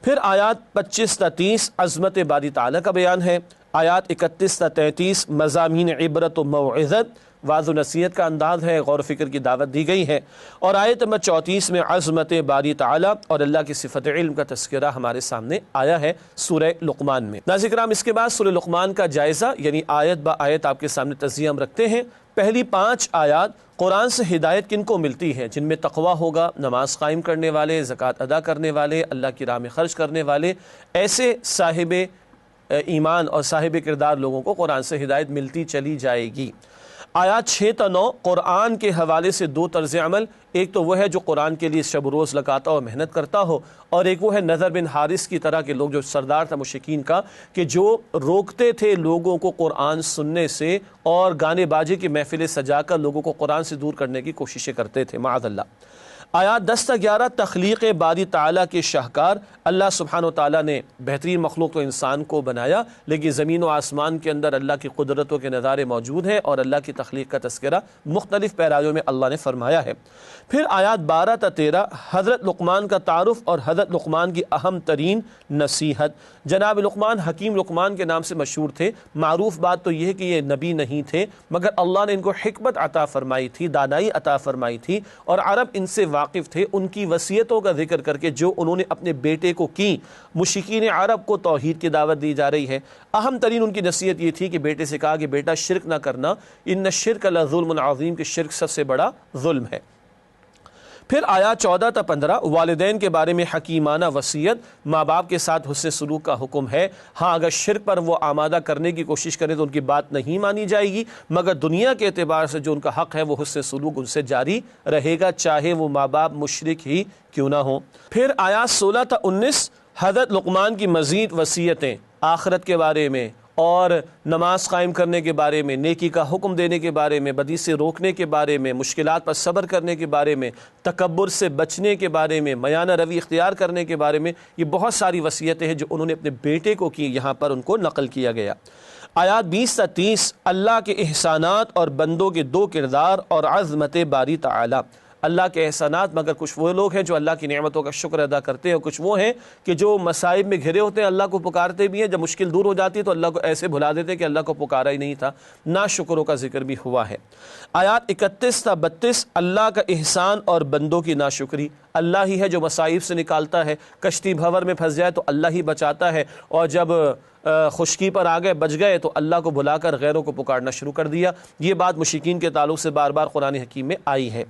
پھر آیات 25 تا 30 عظمت باری تعالیٰ کا بیان ہے۔ آیات 31 تا 33 مضامین عبرت و موعظت، واعظ و نصیحت کا انداز ہے، غور و فکر کی دعوت دی گئی ہے۔ اور آیت نمبر 34 میں عظمت باری تعالیٰ اور اللہ کی صفت علم کا تذکرہ ہمارے سامنے آیا ہے سورہ لقمان میں۔ ناظرین کرام، اس کے بعد سورہ لقمان کا جائزہ یعنی آیت با آیت آپ کے سامنے تجزیہ ہم رکھتے ہیں۔ پہلی 5 آیات قرآن سے ہدایت کن کو ملتی ہے؟ جن میں تقویٰ ہوگا، نماز قائم کرنے والے، زکوٰۃ ادا کرنے والے، اللہ کی راہ میں خرچ کرنے والے، ایسے صاحب ایمان اور صاحب کردار لوگوں کو قرآن سے ہدایت ملتی چلی جائے گی۔ آیات 6 تا 9 قرآن کے حوالے سے 2 طرز عمل، ایک تو وہ ہے جو قرآن کے لیے شب و روز لگاتا ہو، محنت کرتا ہو، اور ایک وہ ہے نذر بن حارث کی طرح کے لوگ جو سردار تھا مشرکین کا، کہ جو روکتے تھے لوگوں کو قرآن سننے سے اور گانے باجے کی محفلیں سجا کر لوگوں کو قرآن سے دور کرنے کی کوششیں کرتے تھے، معاذ اللہ۔ آیات 10 تا 11 تخلیق باری تعالیٰ کے شاہکار، اللہ سبحانہ و تعالیٰ نے بہترین مخلوق تو انسان کو بنایا، لیکن زمین و آسمان کے اندر اللہ کی قدرتوں کے نظارے موجود ہیں اور اللہ کی تخلیق کا تذکرہ مختلف پیرایوں میں اللہ نے فرمایا ہے۔ پھر آیات 12 تا 13 حضرت لقمان کا تعارف اور حضرت لقمان کی اہم ترین نصیحت۔ جناب لقمان حکیم لقمان کے نام سے مشہور تھے، معروف بات تو یہ ہے کہ یہ نبی نہیں تھے، مگر اللہ نے ان کو حکمت عطا فرمائی تھی، دانائی عطا فرمائی تھی، اور عرب ان سے واقف تھے۔ ان کی وصیتوں کا ذکر کر کے جو انہوں نے اپنے بیٹے کو کی، مشرکین عرب کو توحید کی دعوت دی جا رہی ہے، اہم ترین ان کی نصیحت یہ تھی کہ بیٹے سے کہا کہ بیٹا شرک نہ کرنا، ان الشرک لظلم عظیم، کہ شرک سب سے بڑا ظلم ہے۔ پھر آیات 14 تا 15 والدین کے بارے میں حکیمانہ وصیت، ماں باپ کے ساتھ حسن سلوک کا حکم ہے۔ ہاں اگر شرک پر وہ آمادہ کرنے کی کوشش کریں تو ان کی بات نہیں مانی جائے گی، مگر دنیا کے اعتبار سے جو ان کا حق ہے وہ حسن سلوک ان سے جاری رہے گا، چاہے وہ ماں باپ مشرک ہی کیوں نہ ہوں۔ پھر آیات 16 تا 19 حضرت لقمان کی مزید وصیتیں آخرت کے بارے میں اور نماز قائم کرنے کے بارے میں، نیکی کا حکم دینے کے بارے میں، بدی سے روکنے کے بارے میں، مشکلات پر صبر کرنے کے بارے میں، تکبر سے بچنے کے بارے میں، میانہ روی اختیار کرنے کے بارے میں، یہ بہت ساری وصیتیں ہیں جو انہوں نے اپنے بیٹے کو کی، یہاں پر ان کو نقل کیا گیا۔ آیات 20 تا 30 اللہ کے احسانات اور بندوں کے 2 کردار اور عظمت باری تعالی، اللہ کے احسانات، مگر کچھ وہ لوگ ہیں جو اللہ کی نعمتوں کا شکر ادا کرتے ہیں، اور کچھ وہ ہیں کہ جو مصائب میں گھرے ہوتے ہیں، اللہ کو پکارتے بھی ہیں، جب مشکل دور ہو جاتی ہے تو اللہ کو ایسے بھلا دیتے ہیں کہ اللہ کو پکارا ہی نہیں تھا۔ ناشکروں کا ذکر بھی ہوا ہے۔ آیات 31 تا 32 اللہ کا احسان اور بندوں کی ناشکری، اللہ ہی ہے جو مصائب سے نکالتا ہے، کشتی بھنور میں پھنس جائے تو اللہ ہی بچاتا ہے، اور جب خشکی پر آ گئے بچ گئے تو اللہ کو بھلا کر غیروں کو پکارنا شروع کر دیا۔ یہ بات مشرکین کے تعلق سے بار بار قرآن حکیم میں آئی ہے۔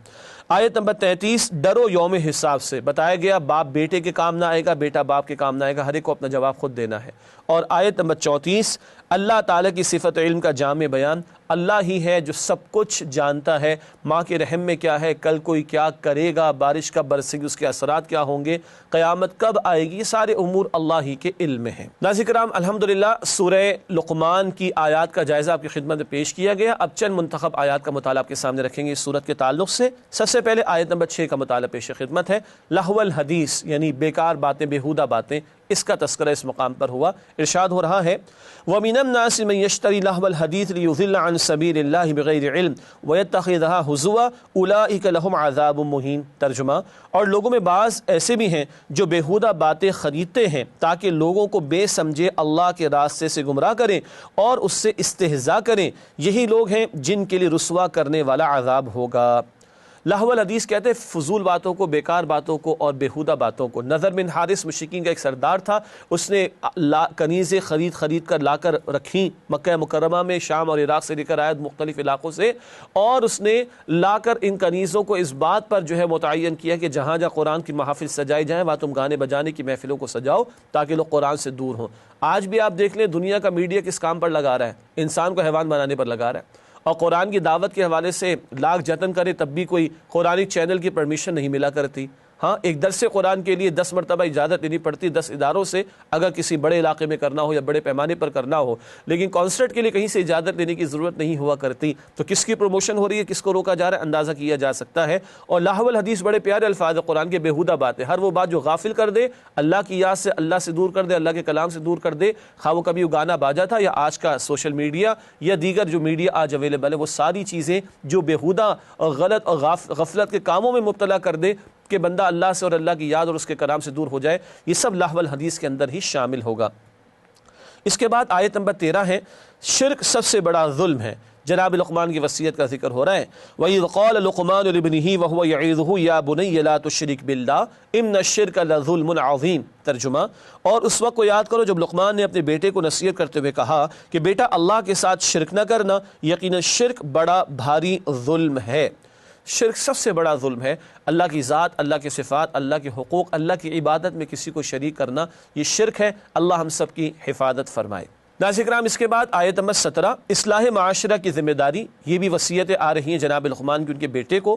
آیت نمبر 33 ڈرو یوم حساب سے، بتایا گیا باپ بیٹے کے کام نہ آئے گا، بیٹا باپ کے کام نہ آئے گا، ہر ایک کو اپنا جواب خود دینا ہے۔ اور آیت نمبر 34 اللہ تعالیٰ کی صفت علم کا جامع بیان، اللہ ہی ہے جو سب کچھ جانتا ہے، ماں کے رحم میں کیا ہے، کل کوئی کیا کرے گا، بارش کب برسے گی، اس کے اثرات کیا ہوں گے، قیامت کب آئے گی، یہ سارے امور اللہ ہی کے علم میں ہیں۔ ناظرین کرام، الحمدللہ سورہ لقمان کی آیات کا جائزہ آپ کی خدمت میں پیش کیا گیا۔ اب چند منتخب آیات کا مطالعہ آپ کے سامنے رکھیں گے اس سورت کے تعلق سے۔ سب سے پہلے آیت نمبر 6 کا مطالعہ پیش خدمت ہے۔ لہو الحدیث یعنی بیکار باتیں، بیہودہ باتیں، اس کا تذکرہ اس مقام پر ہوا۔ ارشاد ہو رہا ہے وَمِنَ النَّاسِ مَن يَشْتَرِي لَهْوَ الْحَدِيثِ لِيُضِلَّ عَن سَبِيلِ اللَّهِ بِغَيْرِ عِلْمٍ وَيَتَّخِذَهَا هُزُوًا أُولَٰئِكَ لَهُمْ عَذَابٌ مُّهِينٌ۔ ترجمہ، اور لوگوں میں بعض ایسے بھی ہیں جو بیہودہ باتیں خریدتے ہیں تاکہ لوگوں کو بے سمجھے اللہ کے راستے سے گمراہ کریں اور اس سے استہزاء کریں، یہی لوگ ہیں جن کے لیے رسوا کرنے والا عذاب ہوگا۔ لہو الحدیث کہتے ہیں فضول باتوں کو، بیکار باتوں کو اور بیہودہ باتوں کو۔ نضر بن حارث مشرکین کا ایک سردار تھا، اس نے کنیزیں خرید کر لا کر رکھیں مکہ مکرمہ میں، شام اور عراق سے لے کر آئے مختلف علاقوں سے، اور اس نے لا کر ان کنیزوں کو اس بات پر جو ہے متعین کیا کہ جہاں جہاں قرآن کی محافل سجائی جائیں وہاں تم گانے بجانے کی محفلوں کو سجاؤ تاکہ لوگ قرآن سے دور ہوں۔ آج بھی آپ دیکھ لیں دنیا کا میڈیا کس کام پر لگا رہا ہے؟ انسان کو حیوان بنانے پر لگا رہا ہے، اور قرآن کی دعوت کے حوالے سے لاکھ جتن کرے تب بھی کوئی قرآنی چینل کی پرمیشن نہیں ملا کرتی۔ ہاں، ایک درس قرآن کے لیے 10 مرتبہ اجازت لینی پڑتی 10 اداروں سے اگر کسی بڑے علاقے میں کرنا ہو یا بڑے پیمانے پر کرنا ہو، لیکن کانسرٹ کے لیے کہیں سے اجازت لینے کی ضرورت نہیں ہوا کرتی۔ تو کس کی پروموشن ہو رہی ہے، کس کو روکا جا رہا ہے، اندازہ کیا جا سکتا ہے۔ اور لاہو الحدیث بڑے پیارے الفاظ ہے قرآن کے، بیہودہ بات ہے، ہر وہ بات جو غافل کر دے، اللہ کی یاد سے، اللہ سے دور کر دے، اللہ کے کلام سے دور کر دے، خواہ وہ کبھی گانا باجا تھا یا آج کا سوشل میڈیا یا دیگر جو میڈیا آج اویلیبل ہے، وہ ساری چیزیں جو بیہودہ اور غلط اور غفلت کے کاموں میں مبتلا کر دے کہ بندہ اللہ سے اور اللہ کی یاد اور اس کے کلام سے دور ہو جائے، یہ سب لاہو الحدیث کے اندر ہی شامل ہوگا۔ اس کے بعد آیت نمبر 13 ہے، شرک سب سے بڑا ظلم ہے۔ جناب لقمان کی وصیت کا ذکر ہو رہا ہے، وَإِذْ قَالَ لُقْمَانُ لِابْنِهِ وَهُوَ يَعِظُهُ يَا بُنَيَّ لَا تُشْرِكْ بِاللَّهِ إِنَّ الشِّرْكَ لَظُلْمٌ عَظِيمٌ۔ ترجمہ، اور اس وقت کو یاد کرو جب لقمان نے اپنے بیٹے کو نصیحت کرتے ہوئے کہا کہ بیٹا اللہ کے ساتھ شرک نہ کرنا، یقیناً شرک بڑا بھاری ظلم ہے۔ شرک سب سے بڑا ظلم ہے، اللہ کی ذات، اللہ کے صفات، اللہ کے حقوق، اللہ کی عبادت میں کسی کو شریک کرنا، یہ شرک ہے۔ اللہ ہم سب کی حفاظت فرمائے۔ ناظرین کرام، اس کے بعد آیت نمبر 17، اصلاح معاشرہ کی ذمہ داری، یہ بھی وصیتیں آ رہی ہیں جناب لقمان کی ان کے بیٹے کو۔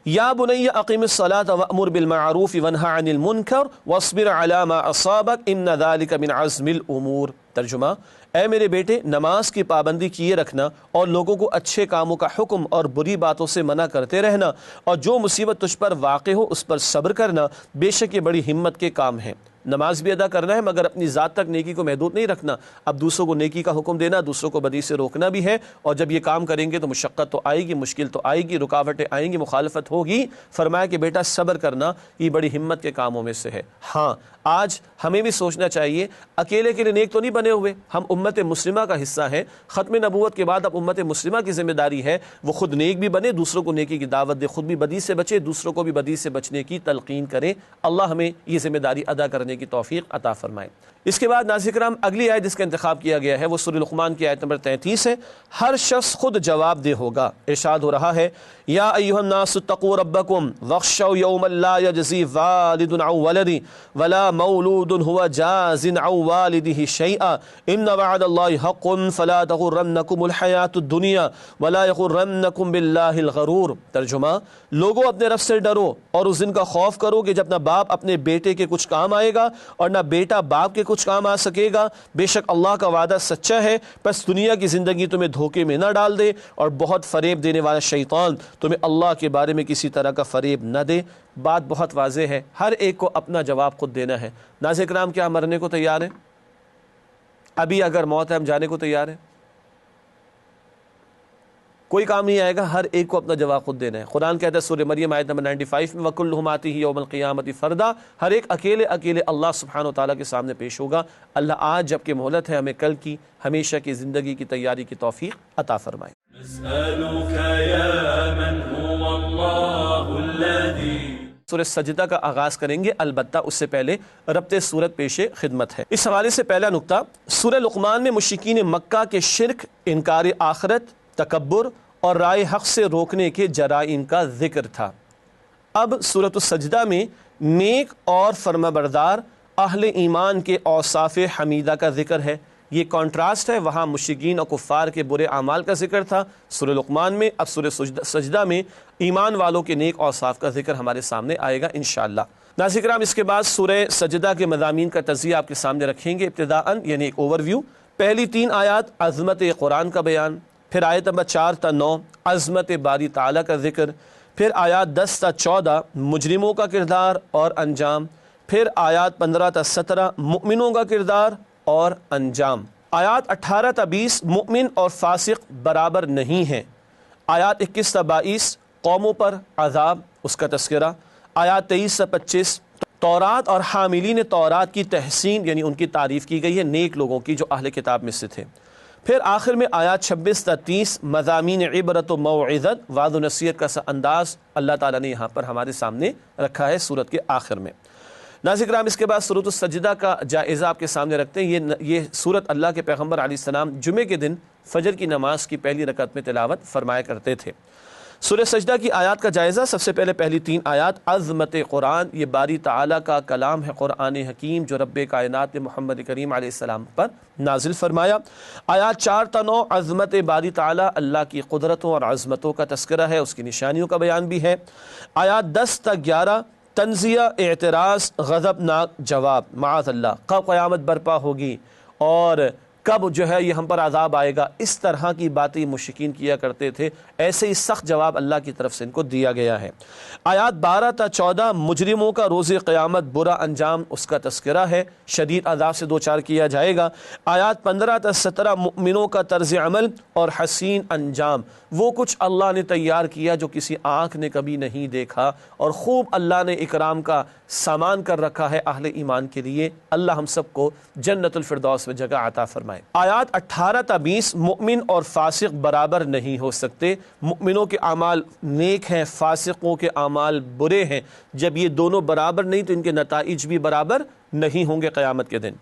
یا بنی اقم الصلاۃ وامر بالمعروف وانہا عن المنکر واصبر علی ما اصابک ان ذلک من عزم الامور۔ ترجمہ، اے میرے بیٹے، نماز کی پابندی کیے رکھنا اور لوگوں کو اچھے کاموں کا حکم اور بری باتوں سے منع کرتے رہنا، اور جو مصیبت تجھ پر واقع ہو اس پر صبر کرنا، بے شک یہ بڑی ہمت کے کام ہیں۔ نماز بھی ادا کرنا ہے مگر اپنی ذات تک نیکی کو محدود نہیں رکھنا، اب دوسروں کو نیکی کا حکم دینا، دوسروں کو بدی سے روکنا بھی ہے، اور جب یہ کام کریں گے تو مشقت تو آئے گی، مشکل تو آئے گی، رکاوٹیں آئیں گی، مخالفت ہوگی۔ فرمایا کہ بیٹا صبر کرنا یہ بڑی ہمت کے کاموں میں سے ہے۔ ہاں، آج ہمیں بھی سوچنا چاہیے، اکیلے کے لیے نیک تو نہیں بنے ہوئے، ہم امت مسلمہ کا حصہ ہیں۔ ختم نبوت کے بعد اب امت مسلمہ کی ذمہ داری ہے وہ خود نیک بھی بنے، دوسروں کو نیکی کی دعوت دے، خود بھی بدی سے بچے، دوسروں کو بھی بدی سے بچنے کی تلقین کرے۔ اللہ ہمیں یہ ذمہ داری ادا کرنے کی توفیق عطا فرمائے۔ اس کے بعد ناظرین کرام، اگلی آیت جس کا انتخاب کیا گیا ہے وہ سورہ لقمان کی آیت نمبر 33 ہے، ہر شخص خود جواب دہ ہوگا۔ ارشاد ہو رہا ہے، یا ایھا الناس اتقوا ربکم واخشوا یوما لا یجزی والد عن ولدہ ولا مولود هو جاز عن والدہ شیئا ان وعد اللہ حق فلا تغرنکم الحیاۃ الدنیا ولا یغرنکم باللہ الغرور۔ ترجمہ، لوگوں اپنے رب سے ڈرو اور اس دن کا خوف کرو کہ جب نہ باپ اپنے بیٹے کے کچھ کام آئے گا اور نہ بیٹا باپ کے کچھ کام آ سکے گا، بے شک اللہ کا وعدہ سچا ہے، پس دنیا کی زندگی تمہیں دھوکے میں نہ ڈال دے اور بہت فریب دینے والا شیطان تمہیں اللہ کے بارے میں کسی طرح کا فریب نہ دے۔ بات بہت واضح ہے، ہر ایک کو اپنا جواب خود دینا ہے۔ ناظرین کرام، کیا ہم مرنے کو تیار ہیں؟ ابھی اگر موت ہے ہم جانے کو تیار ہیں؟ کوئی کام نہیں آئے گا، ہر ایک کو اپنا جواب خود دینا ہے۔ قرآن کہتا ہے سورہ مریم آیت نمبر 95 میں، وَكُلُّهُمْ آتِيهِ يَوْمَ الْقِيَامَةِ فَرْدًا، ہر ایک اکیلے اللہ سبحانہ وتعالیٰ کے سامنے پیش ہوگا۔ اللہ آج جب کہ مہلت ہے، ہمیں کل کی ہمیشہ کی زندگی کی تیاری کی توفیق عطا فرمائے۔ نسألك يا من هو الله الذي، سورہ سجدہ کا آغاز کریں گے، البتہ اس سے پہلے ربط صورت پیش خدمت ہے۔ اس حوالے سے پہلا نقطہ، سورہ لقمان میں مشرکین مکہ کے شرک، انکار آخرت، تکبر اور رائے حق سے روکنے کے جرائم کا ذکر تھا۔ اب سورۃ السجدہ میں نیک اور فرمانبردار اہل ایمان کے اوصاف حمیدہ کا ذکر ہے۔ یہ کانٹراسٹ ہے، وہاں مشرکین اور کفار کے برے اعمال کا ذکر تھا سورہ لقمان میں، اب سورہ سجدہ میں ایمان والوں کے نیک اوصاف کا ذکر ہمارے سامنے آئے گا انشاءاللہ۔ ناظرین کرام، اس کے بعد سورہ سجدہ کے مضامین کا تجزیہ آپ کے سامنے رکھیں گے، ابتداءً یعنی ایک اوور ویو۔ پہلی 3 آیات عظمت قرآن کا بیان، پھر آیت نمبر 4 تا 9 عظمت باری تعالیٰ کا ذکر، پھر آیات 10 تا 14 مجرموں کا کردار اور انجام، پھر آیات 15 تا 17 مؤمنوں کا کردار اور انجام، آیات 18 تا 20 مؤمن اور فاسق برابر نہیں ہیں، آیات 21 تا 22 قوموں پر عذاب، اس کا تذکرہ، آیات 23 تا 25 تورات اور حاملین تورات کی تحسین، یعنی ان کی تعریف کی گئی ہے، نیک لوگوں کی جو اہل کتاب میں سے تھے۔ پھر آخر میں آیات 26 تا 30 مضامین عبرت و موعظت، وعظ و نصیحت کا انداز اللہ تعالیٰ نے یہاں پر ہمارے سامنے رکھا ہے سورت کے آخر میں۔ ناظرین کرام، اس کے بعد سورۃ السجدہ کا جائزہ آپ کے سامنے رکھتے ہیں۔ یہ سورت اللہ کے پیغمبر علیہ السلام جمعے کے دن فجر کی نماز کی پہلی رکعت میں تلاوت فرمایا کرتے تھے۔ سورہ سجدہ کی آیات کا جائزہ، سب سے پہلے پہلی 3 آیات عظمت قرآن، یہ باری تعالیٰ کا کلام ہے قرآن حکیم جو رب کائنات نے محمد کریم علیہ السلام پر نازل فرمایا۔ آیات 4 تا 9 عظمت باری تعالیٰ، اللہ کی قدرتوں اور عظمتوں کا تذکرہ ہے، اس کی نشانیوں کا بیان بھی ہے۔ آیات 10 تا 11 تنزیہ، اعتراض، غضبناک جواب، معاذ اللہ، کب قیامت برپا ہوگی اور کب جو ہے یہ ہم پر عذاب آئے گا، اس طرح کی باتیں مشرکین کیا کرتے تھے، ایسے ہی سخت جواب اللہ کی طرف سے ان کو دیا گیا ہے۔ آیات 12 تا 14 مجرموں کا روز قیامت برا انجام، اس کا تذکرہ ہے، شدید عذاب سے دوچار کیا جائے گا۔ آیات 15 تا 17 مؤمنوں کا طرز عمل اور حسین انجام، وہ کچھ اللہ نے تیار کیا جو کسی آنکھ نے کبھی نہیں دیکھا، اور خوب اللہ نے اکرام کا سامان کر رکھا ہے اہل ایمان کے لیے۔ اللہ ہم سب کو جنت الفردوس میں جگہ عطا فرمائے۔ آیات 18 تا 20 مؤمن اور فاسق برابر نہیں ہو سکتے، مؤمنوں کے اعمال نیک ہیں، فاسقوں کے اعمال برے ہیں، جب یہ دونوں برابر نہیں تو ان کے نتائج بھی برابر نہیں ہوں گے قیامت کے دن۔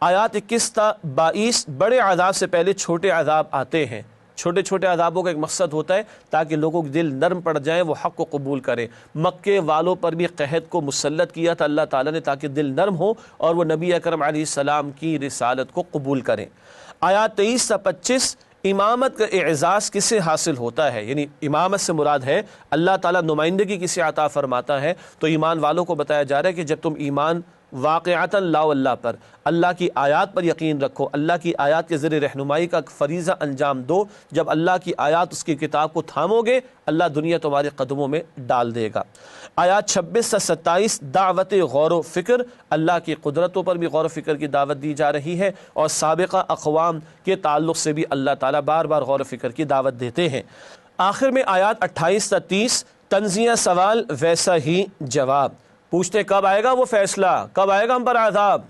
آیات 21 تا 22 بڑے عذاب سے پہلے چھوٹے عذاب آتے ہیں، چھوٹے چھوٹے عذابوں کا ایک مقصد ہوتا ہے تاکہ لوگوں کے دل نرم پڑ جائیں، وہ حق کو قبول کریں۔ مکے والوں پر بھی قحط کو مسلط کیا تھا اللہ تعالیٰ نے تاکہ دل نرم ہو اور وہ نبی اکرم علیہ السلام کی رسالت کو قبول کریں۔ آیات 23 تا 25 امامت کا اعزاز کسے حاصل ہوتا ہے، یعنی امامت سے مراد ہے اللہ تعالیٰ نمائندگی کسے عطا فرماتا ہے، تو ایمان والوں کو بتایا جا رہا ہے کہ جب تم ایمان واقعتاً لاؤ اللہ پر، اللہ کی آیات پر یقین رکھو، اللہ کی آیات کے ذریعے رہنمائی کا فریضہ انجام دو، جب اللہ کی آیات اس کی کتاب کو تھامو گے اللہ دنیا تمہارے قدموں میں ڈال دے گا۔ آیات 26 سے 27 دعوت غور و فکر، اللہ کی قدرتوں پر بھی غور و فکر کی دعوت دی جا رہی ہے، اور سابقہ اقوام کے تعلق سے بھی اللہ تعالیٰ بار بار غور و فکر کی دعوت دیتے ہیں۔ آخر میں آیات 28 سے 30 تنزیہ، سوال ویسا ہی جواب، پوچھتے کب آئے گا وہ فیصلہ، کب آئے گا ہم پر عذاب،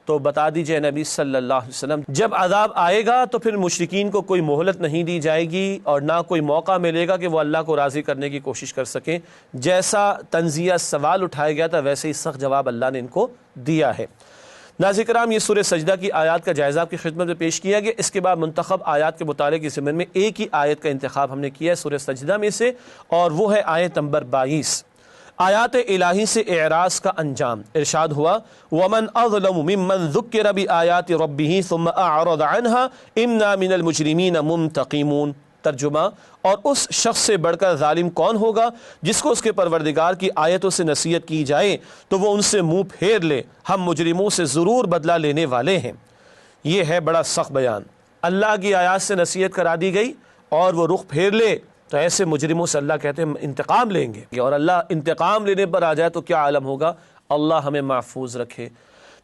تو بتا دیجئے نبی صلی اللہ علیہ وسلم جب عذاب آئے گا تو پھر مشرکین کو کوئی مہلت نہیں دی جائے گی اور نہ کوئی موقع ملے گا کہ وہ اللہ کو راضی کرنے کی کوشش کر سکیں۔ جیسا تنزیہ سوال اٹھایا گیا تھا ویسے ہی سخت جواب اللہ نے ان کو دیا ہے۔ ناظرین کرام، یہ سورہ سجدہ کی آیات کا جائزہ آپ کی خدمت میں پیش کیا گیا۔ اس کے بعد منتخب آیات کے مطالعے کے ضمن میں ایک ہی آیت کا انتخاب ہم نے کیا ہے سورہ سجدہ میں سے، اور وہ ہے آیت نمبر 22۔ آیات الہی سے اعراض کا انجام، ارشاد ہوا وَمَنْ أَظْلَمُ مِمَّنْ ذُكِّرَ بِآيَاتِ رَبِّهِ ثُمَّ أَعْرَضَ عَنْهَا إِنَّا مِنَ الْمُجْرِمِينَ مُنْتَقِمُونَ۔ ترجمہ، اور اس شخص سے بڑھ کر ظالم کون ہوگا جس کو اس کے پروردگار کی آیتوں سے نصیحت کی جائے تو وہ ان سے منہ پھیر لے، ہم مجرموں سے ضرور بدلہ لینے والے ہیں۔ یہ ہے بڑا سخت بیان، اللہ کی آیات سے نصیحت کرا دی گئی اور وہ رخ پھیر لے تو ایسے مجرموں سے اللہ کہتے ہیں انتقام لیں گے، اور اللہ انتقام لینے پر آ جائے تو کیا عالم ہوگا۔ اللہ ہمیں محفوظ رکھے۔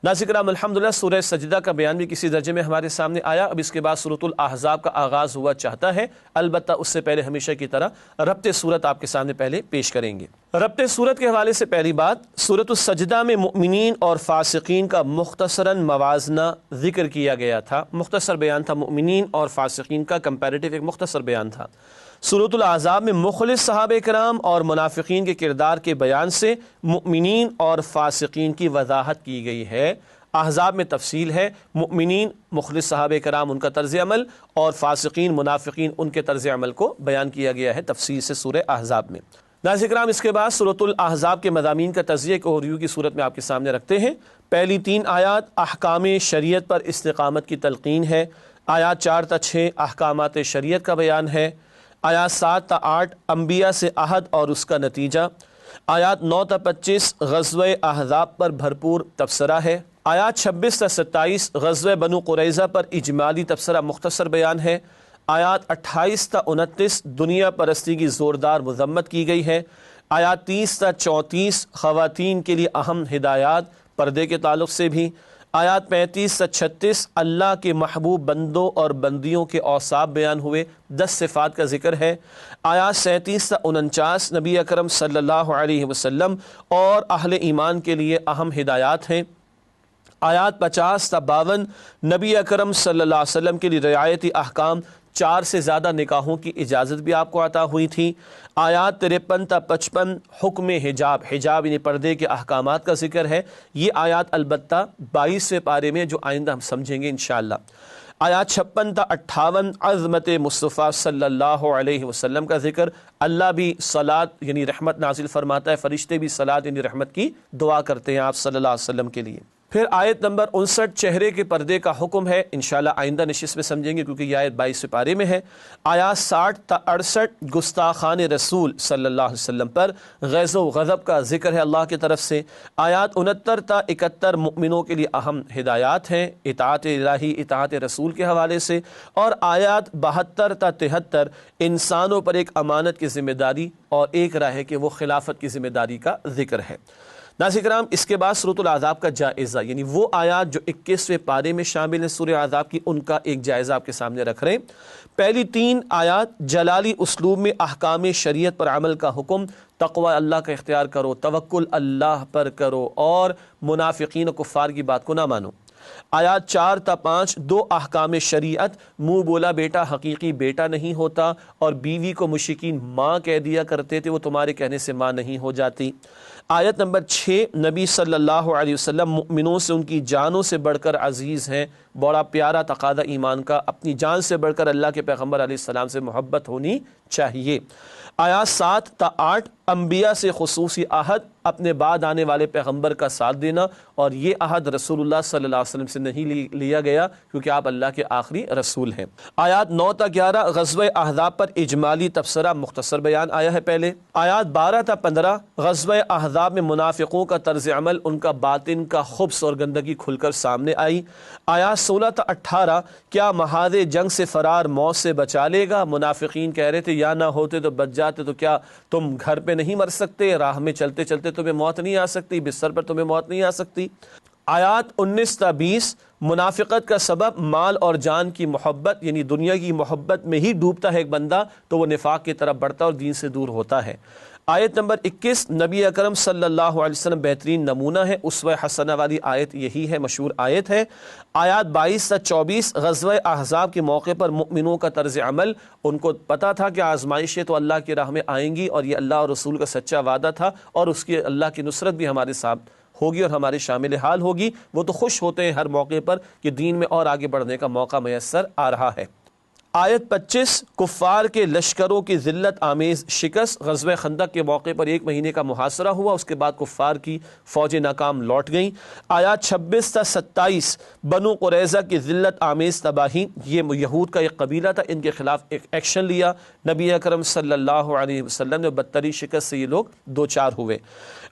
ناظرین کرام، الحمدللہ سورہ سجدہ کا بیان بھی کسی درجے میں ہمارے سامنے آیا۔ اب اس کے بعد سورۃ الاحزاب کا آغاز ہوا چاہتا ہے، البتہ اس سے پہلے ہمیشہ کی طرح ربط سورت آپ کے سامنے پہلے پیش کریں گے۔ ربط سورت کے حوالے سے پہلی بات، سورۃ السجدہ میں مؤمنین اور فاسقین کا مختصراً موازنہ ذکر کیا گیا تھا، مختصر بیان تھا، مؤمنین اور فاسقین کا کمپیریٹیو ایک مختصر بیان تھا۔ سورۃ الاحزاب میں مخلص صحابہ کرام اور منافقین کے کردار کے بیان سے مؤمنین اور فاسقین کی وضاحت کی گئی ہے۔ احزاب میں تفصیل ہے، مؤمنین مخلص صحابہ کرام ان کا طرز عمل، اور فاسقین منافقین ان کے طرز عمل کو بیان کیا گیا ہے تفصیل سے سورہ احزاب میں۔ ناظرین کرام، اس کے بعد سورۃ الاحزاب کے مضامین کا تجزیہ ایک اوورویو کی صورت میں آپ کے سامنے رکھتے ہیں۔ پہلی 3 آیات احکام شریعت پر استقامت کی تلقین ہے، آیات 4 تا 6 احکامات شریعت کا بیان ہے، آیات 7 تا 8 انبیاء سے عہد اور اس کا نتیجہ، آیات 9 تا 25 غزوہ احزاب پر بھرپور تبصرہ ہے، آیات 26 تا 27 غزوہ بنو قریظہ پر اجمالی تبصرہ مختصر بیان ہے، آیات 28 تا 29 دنیا پرستی کی زوردار مذمت کی گئی ہے، آیات 30 تا 34 خواتین کے لیے اہم ہدایات پردے کے تعلق سے بھی، آیات 35 سے 36 اللہ کے محبوب بندوں اور بندیوں کے اوصاف بیان ہوئے، 10 صفات کا ذکر ہے، آیات 37 سے 49 نبی اکرم صلی اللہ علیہ وسلم اور اہل ایمان کے لیے اہم ہدایات ہیں، آیات 50 تا 52 نبی اکرم صلی اللہ علیہ وسلم کے لیے رعایتی احکام، 4 سے زیادہ نکاحوں کی اجازت بھی آپ کو عطا ہوئی تھی۔ آیات 53 تا 55 حکم حجاب، حجاب یعنی پردے کے احکامات کا ذکر ہے۔ یہ آیات البتہ 22ویں پارے میں جو آئندہ ہم سمجھیں گے انشاءاللہ۔ آیات 56 تا 58 عظمت مصطفیٰ صلی اللہ علیہ وسلم کا ذکر، اللہ بھی صلاۃ یعنی رحمت نازل فرماتا ہے، فرشتے بھی صلاۃ یعنی رحمت کی دعا کرتے ہیں آپ صلی اللہ علیہ وسلم کے لیے۔ پھر آیت نمبر 59 چہرے کے پردے کا حکم ہے، انشاءاللہ آئندہ نشست میں سمجھیں گے کیونکہ یہ آیت 22ویں پارے میں ہے۔ آیات 60 تا 68 گستاخان رسول صلی اللہ علیہ وسلم پر غیظ و غضب کا ذکر ہے اللہ کی طرف سے۔ آیات 69 تا 71 مؤمنوں کے لیے اہم ہدایات ہیں اطاعت الہی، اطاعت رسول کے حوالے سے۔ اور آیات 72 تا 73 انسانوں پر ایک امانت کی ذمہ داری اور ایک راہ ہے کہ وہ خلافت کی ذمہ داری کا ذکر ہے۔ ناظرین کرام، اس کے بعد سورۃ الاحزاب کا جائزہ، یعنی وہ آیات جو 21ویں پارے میں شامل ہیں سورہ احزاب کی، ان کا ایک جائزہ آپ کے سامنے رکھ رہے ہیں۔ پہلی 3 آیات جلالی اسلوب میں احکام شریعت پر عمل کا حکم، تقوی اللہ کا اختیار کرو، توکل اللہ پر کرو اور منافقین و کفار کی بات کو نہ مانو۔ آیات 4 تا 5 2 احکام شریعت، منہ بولا بیٹا حقیقی بیٹا نہیں ہوتا، اور بیوی کو مشرکین ماں کہہ دیا کرتے تھے، وہ تمہارے کہنے سے ماں نہیں ہو جاتی۔ آیت نمبر 6 نبی صلی اللہ علیہ وسلم مؤمنوں سے ان کی جانوں سے بڑھ کر عزیز ہیں، بڑا پیارا تقاضا ایمان کا، اپنی جان سے بڑھ کر اللہ کے پیغمبر علیہ السلام سے محبت ہونی چاہیے۔ آیات 7 تا 8 انبیاء سے خصوصی عہد، اپنے بعد آنے والے پیغمبر کا ساتھ دینا، اور یہ عہد رسول اللہ صلی اللہ علیہ وسلم سے نہیں لیا گیا کیونکہ آپ اللہ کے آخری رسول ہیں۔ آیات 9 تا 11 غزوہ احزاب پر اجمالی تبصرہ مختصر بیان آیا ہے پہلے۔ آیات 12 تا 15 غزوہ احزاب میں منافقوں کا طرز عمل، ان کا باطن کا خبث اور گندگی کھل کر سامنے آئی۔ آیات 16 تا 18 کیا محاذ جنگ سے فرار موت سے بچا لے گا؟ منافقین کہہ رہے تھے یا نہ ہوتے تو بچ جاتے، تو کیا تم گھر پہ نہیں مر سکتے؟ راہ میں چلتے چلتے تمہیں موت نہیں آ سکتی؟ بستر پر تمہیں موت نہیں آ سکتی؟ آیات 19 تا 20 منافقت کا سبب مال اور جان کی محبت، یعنی دنیا کی محبت میں ہی ڈوبتا ہے ایک بندہ تو وہ نفاق کی طرف بڑھتا اور دین سے دور ہوتا ہے۔ آیت نمبر 21 نبی اکرم صلی اللہ علیہ وسلم بہترین نمونہ ہے، اسوہ حسنہ والی آیت یہی ہے، مشہور آیت ہے۔ آیات 22 تا 24 غزوہ احزاب کے موقع پر مؤمنوں کا طرز عمل، ان کو پتا تھا کہ آزمائشیں تو اللہ کی راہ میں آئیں گی اور یہ اللہ اور رسول کا سچا وعدہ تھا اور اس کی اللہ کی نصرت بھی ہمارے ساتھ ہوگی اور ہمارے شامل حال ہوگی۔ وہ تو خوش ہوتے ہیں ہر موقع پر کہ دین میں اور آگے بڑھنے کا موقع میسر آ رہا ہے۔ آیت 25 کفار کے لشکروں کی ذلت آمیز شکست، غزوہ خندق کے موقع پر 1 مہینے کا محاصرہ ہوا، اس کے بعد کفار کی فوجیں ناکام لوٹ گئیں۔ آیات 26 تا 27 بنو قریظہ کی ذلت آمیز تباہی، یہ یہود کا ایک قبیلہ تھا، ان کے خلاف ایک ایکشن لیا، نبی اکرم صلی اللہ علیہ وسلم نے بدترین شکست سے یہ لوگ دوچار ہوئے۔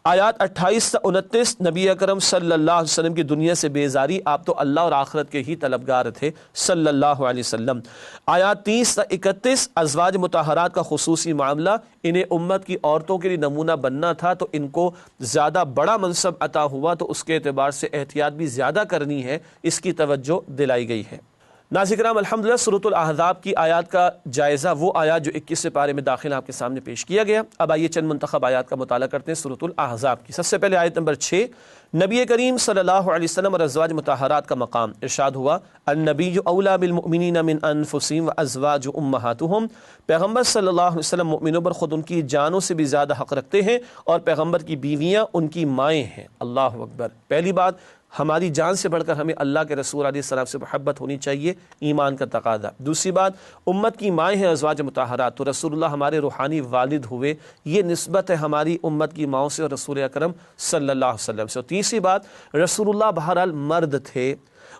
آیات 28 تا 29 نبی اکرم صلی اللہ علیہ وسلم کی دنیا سے بیزاری، آپ تو اللہ اور آخرت کے ہی طلبگار تھے صلی اللہ علیہ وسلم۔ آیات 30 تا 31 ازواج مطہرات کا خصوصی معاملہ، انہیں امت کی عورتوں کے لیے نمونہ بننا تھا تو ان کو زیادہ بڑا منصب عطا ہوا، تو اس کے اعتبار سے احتیاط بھی زیادہ کرنی ہے، اس کی توجہ دلائی گئی ہے۔ ناظرین کرام، الحمدللہ سورۃ الاحزاب کی آیات کا جائزہ، وہ آیات جو 21 پارے میں داخل آپ کے سامنے پیش کیا گیا۔ اب آئیے چند منتخب آیات کا مطالعہ کرتے ہیں سورۃ الاحزاب کی۔ سب سے پہلے آیت نمبر 6 نبی کریم صلی اللہ علیہ وسلم اور ازواج مطہرات کا مقام، ارشاد ہوا النبی اولیٰ بالمؤمنین من انفسہم وازواج امہاتہم، پیغمبر صلی اللہ علیہ وسلم مومنوں پر خود ان کی جانوں سے بھی زیادہ حق رکھتے ہیں اور پیغمبر کی بیویاں ان کی مائیں ہیں۔ اللہ اکبر۔ پہلی بات، ہماری جان سے بڑھ کر ہمیں اللہ کے رسول علیہ السلام سے محبت ہونی چاہیے، ایمان کا تقاضا۔ دوسری بات، امت کی مائیں ہیں ازواج مطہرات، تو رسول اللہ ہمارے روحانی والد ہوئے، یہ نسبت ہے ہماری امت کی ماؤں سے اور رسول اکرم صلی اللہ علیہ وسلم سے۔ اور تیسری بات، رسول اللہ بہرحال مرد تھے،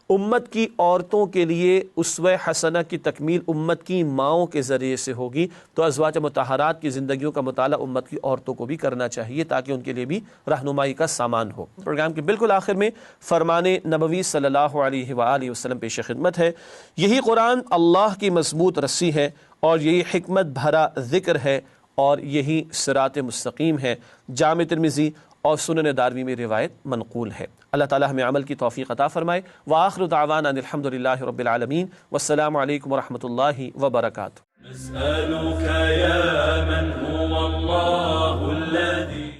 امت کی عورتوں کے لیے اسوہ حسنہ کی تکمیل امت کی ماؤں کے ذریعے سے ہوگی، تو ازواج مطہرات کی زندگیوں کا مطالعہ امت کی عورتوں کو بھی کرنا چاہیے تاکہ ان کے لیے بھی رہنمائی کا سامان ہو۔ پروگرام کے بالکل آخر میں فرمان نبوی صلی اللہ علیہ وآلہ وسلم پیش خدمت ہے۔ یہی قرآن اللہ کی مضبوط رسی ہے اور یہی حکمت بھرا ذکر ہے اور یہی صراط مستقیم ہے۔ جامع ترمذی اور سنن دارمی میں روایت منقول ہے۔ اللہ تعالی ہمیں عمل کی توفیق عطا فرمائے۔ وآخر دعوانا ان الحمدللہ رب العالمین، والسلام علیکم ورحمۃ اللہ وبرکاتہ۔